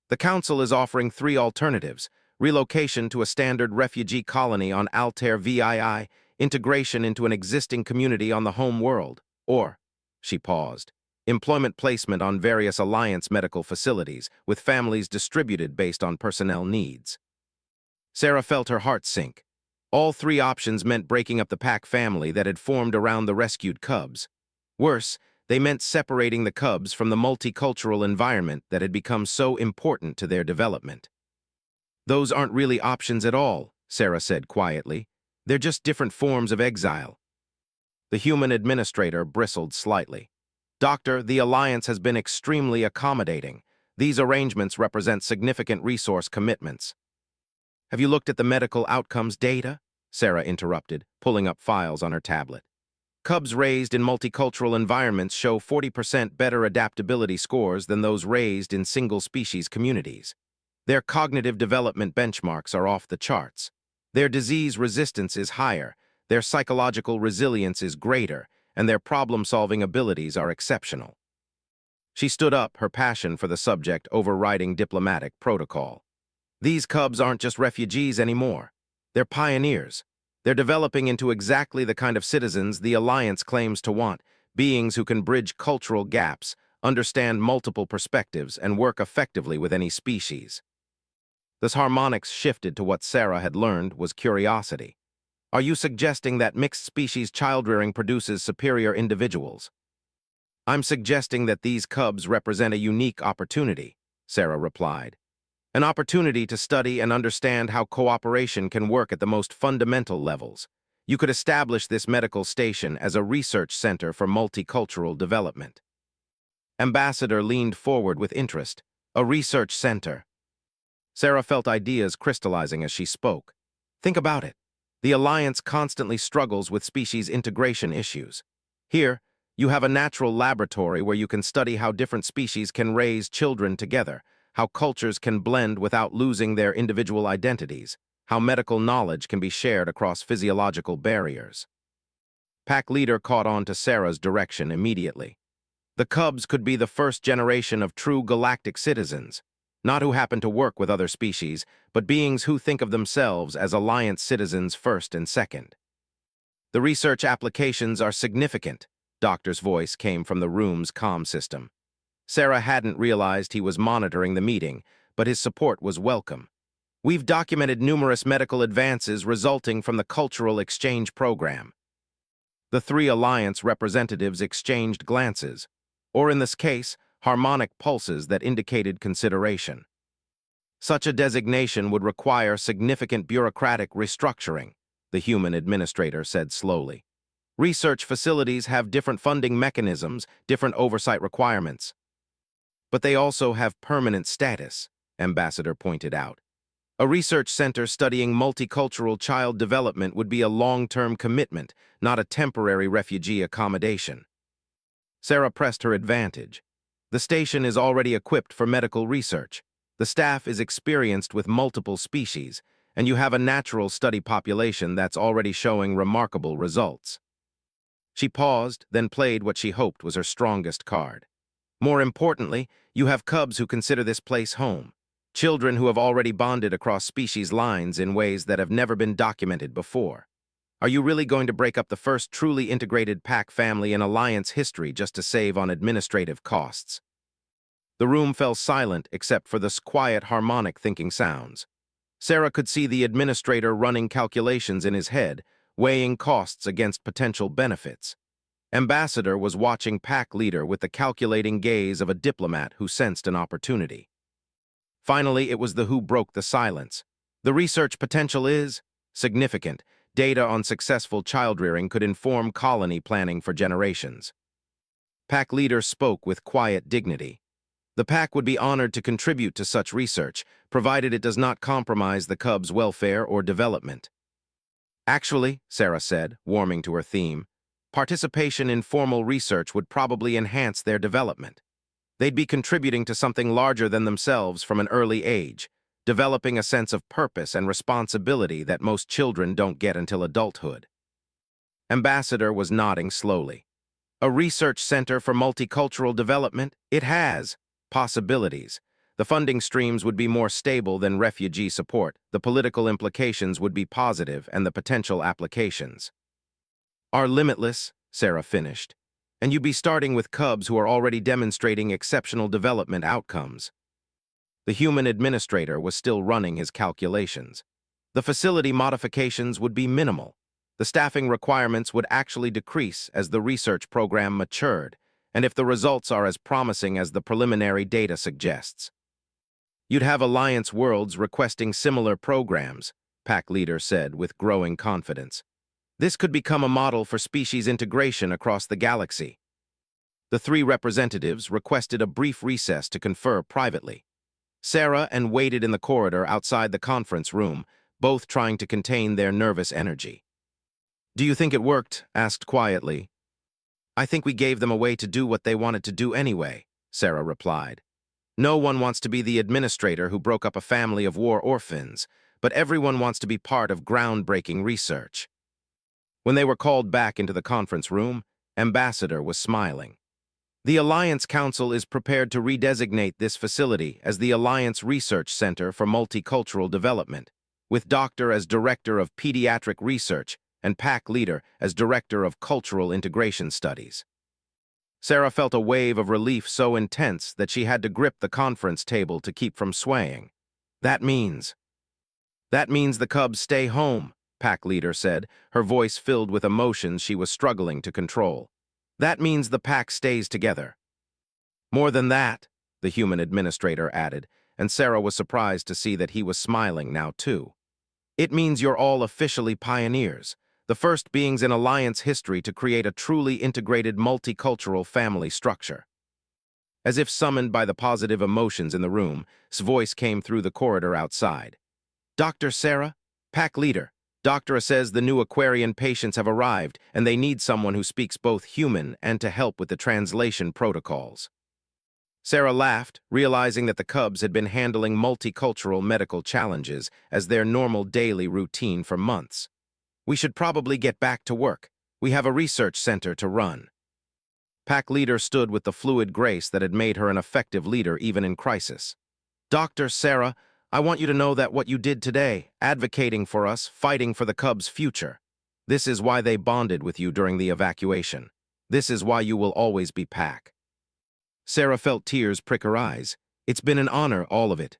"The Council is offering 3 alternatives: relocation to a standard refugee colony on Altair VII, integration into an existing community on the home world, or," she paused, "employment placement on various Alliance medical facilities, with families distributed based on personnel needs." Sarah felt her heart sink. All 3 options meant breaking up the pack family that had formed around the rescued cubs. Worse, they meant separating the cubs from the multicultural environment that had become so important to their development. "Those aren't really options at all," Sarah said quietly. "They're just different forms of exile." The human administrator bristled slightly. "Doctor, the Alliance has been extremely accommodating. These arrangements represent significant resource commitments." "Have you looked at the medical outcomes data?" Sarah interrupted, pulling up files on her tablet. "Cubs raised in multicultural environments show 40% better adaptability scores than those raised in single-species communities. Their cognitive development benchmarks are off the charts. Their disease resistance is higher, their psychological resilience is greater, and their problem-solving abilities are exceptional." She stood up, her passion for the subject overriding diplomatic protocol. "These cubs aren't just refugees anymore. They're pioneers. They're developing into exactly the kind of citizens the Alliance claims to want, beings who can bridge cultural gaps, understand multiple perspectives, and work effectively with any species." This harmonics shifted to what Sarah had learned was curiosity. "Are you suggesting that mixed-species child-rearing produces superior individuals?" "I'm suggesting that these cubs represent a unique opportunity," Sarah replied. "An opportunity to study and understand how cooperation can work at the most fundamental levels. You could establish this medical station as a research center for multicultural development. Ambassador leaned forward with interest. A research center. Sarah felt ideas crystallizing as she spoke. Think about it. The Alliance constantly struggles with species integration issues. Here, you have a natural laboratory where you can study how different species can raise children together, how cultures can blend without losing their individual identities, how medical knowledge can be shared across physiological barriers. Pack leader caught on to Sarah's direction immediately. The Cubs could be the first generation of true galactic citizens, not who happen to work with other species, but beings who think of themselves as Alliance citizens first and second. The research applications are significant, Doctor's voice came from the room's comm system. Sarah hadn't realized he was monitoring the meeting, but his support was welcome. We've documented numerous medical advances resulting from the cultural exchange program. The three Alliance representatives exchanged glances, or in this case, harmonic pulses that indicated consideration. Such a designation would require significant bureaucratic restructuring, the human administrator said slowly. Research facilities have different funding mechanisms, different oversight requirements. But they also have permanent status, Ambassador pointed out. A research center studying multicultural child development would be a long-term commitment, not a temporary refugee accommodation. Sarah pressed her advantage. The station is already equipped for medical research. The staff is experienced with multiple species, and you have a natural study population that's already showing remarkable results. She paused, then played what she hoped was her strongest card. More importantly, you have Cubs who consider this place home. Children who have already bonded across species lines in ways that have never been documented before. Are you really going to break up the first truly integrated pack family in Alliance history just to save on administrative costs? The room fell silent except for the quiet harmonic thinking sounds. Sarah could see the administrator running calculations in his head, weighing costs against potential benefits. Ambassador was watching pack leader with the calculating gaze of a diplomat who sensed an opportunity. Finally, it was the who broke the silence. The research potential is significant. Data on successful child-rearing could inform colony planning for generations. Pack leader spoke with quiet dignity. The pack would be honored to contribute to such research, provided it does not compromise the Cubs' welfare or development. Actually, Sarah said, warming to her theme, participation in formal research would probably enhance their development. They'd be contributing to something larger than themselves from an early age, developing a sense of purpose and responsibility that most children don't get until adulthood. Ambassador was nodding slowly. A research center for multicultural development? It has possibilities. The funding streams would be more stable than refugee support, the political implications would be positive, and the potential applications are limitless, Sarah finished. And you'd be starting with Cubs who are already demonstrating exceptional development outcomes. The human administrator was still running his calculations. The facility modifications would be minimal. The staffing requirements would actually decrease as the research program matured, and if the results are as promising as the preliminary data suggests. You'd have Alliance worlds requesting similar programs, Pack leader said with growing confidence. This could become a model for species integration across the galaxy. The three representatives requested a brief recess to confer privately. Sarah and waited in the corridor outside the conference room, both trying to contain their nervous energy. Do you think it worked? Asked quietly. I think we gave them a way to do what they wanted to do anyway, Sarah replied. No one wants to be the administrator who broke up a family of war orphans, but everyone wants to be part of groundbreaking research. When they were called back into the conference room, Ambassador was smiling. The Alliance Council is prepared to redesignate this facility as the Alliance Research Center for Multicultural Development, with Doctor as Director of Pediatric Research and Pack Leader as Director of Cultural Integration Studies. Sarah felt a wave of relief so intense that she had to grip the conference table to keep from swaying. That means the Cubs stay home, Pack Leader said, her voice filled with emotions she was struggling to control. That means the pack stays together. More than that, the human administrator added, and Sarah was surprised to see that he was smiling now too. It means you're all officially pioneers. the first beings in Alliance history to create a truly integrated multicultural family structure. As if summoned by the positive emotions in the room, his voice came through the corridor outside. "Dr. Sarah, pack leader, Doctora says the new Aquarian patients have arrived, and they need someone who speaks both human and to help with the translation protocols." Sarah laughed, realizing that the Cubs had been handling multicultural medical challenges as their normal daily routine for months. "We should probably get back to work. We have a research center to run." Pack leader stood with the fluid grace that had made her an effective leader even in crisis. "Dr. Sarah, I want you to know that what you did today, advocating for us, fighting for the Cubs' future, this is why they bonded with you during the evacuation. This is why you will always be Pack." Sarah felt tears prick her eyes. "It's been an honor, all of it."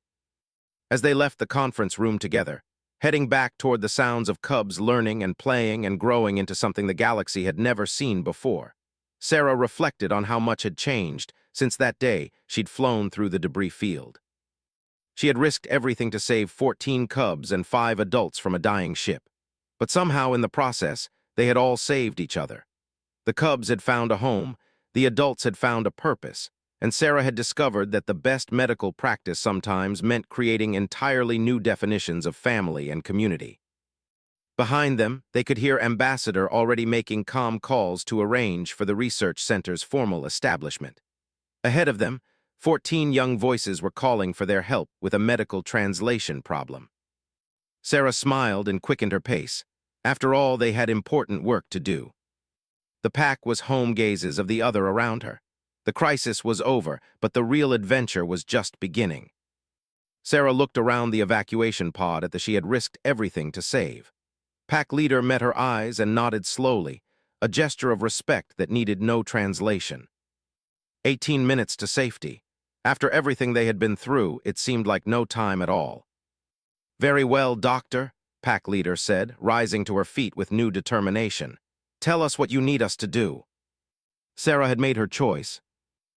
As they left the conference room together, heading back toward the sounds of Cubs learning and playing and growing into something the galaxy had never seen before, Sarah reflected on how much had changed since that day she'd flown through the debris field. She had risked everything to save 14 Cubs and 5 adults from a dying ship. But somehow in the process, they had all saved each other. The Cubs had found a home, the adults had found a purpose, and Sarah had discovered that the best medical practice sometimes meant creating entirely new definitions of family and community. Behind them, they could hear Ambassador already making calm calls to arrange for the research center's formal establishment. Ahead of them, 14 young voices were calling for their help with a medical translation problem. Sarah smiled and quickened her pace. After all, they had important work to do. The pack was home gazes of the other around her. The crisis was over, but the real adventure was just beginning. Sarah looked around the evacuation pod at the she had risked everything to save. Pack leader met her eyes and nodded slowly, a gesture of respect that needed no translation. 18 minutes to safety. After everything they had been through, it seemed like no time at all. "Very well, Doctor," Pack leader said, rising to her feet with new determination. "Tell us what you need us to do." Sarah had made her choice.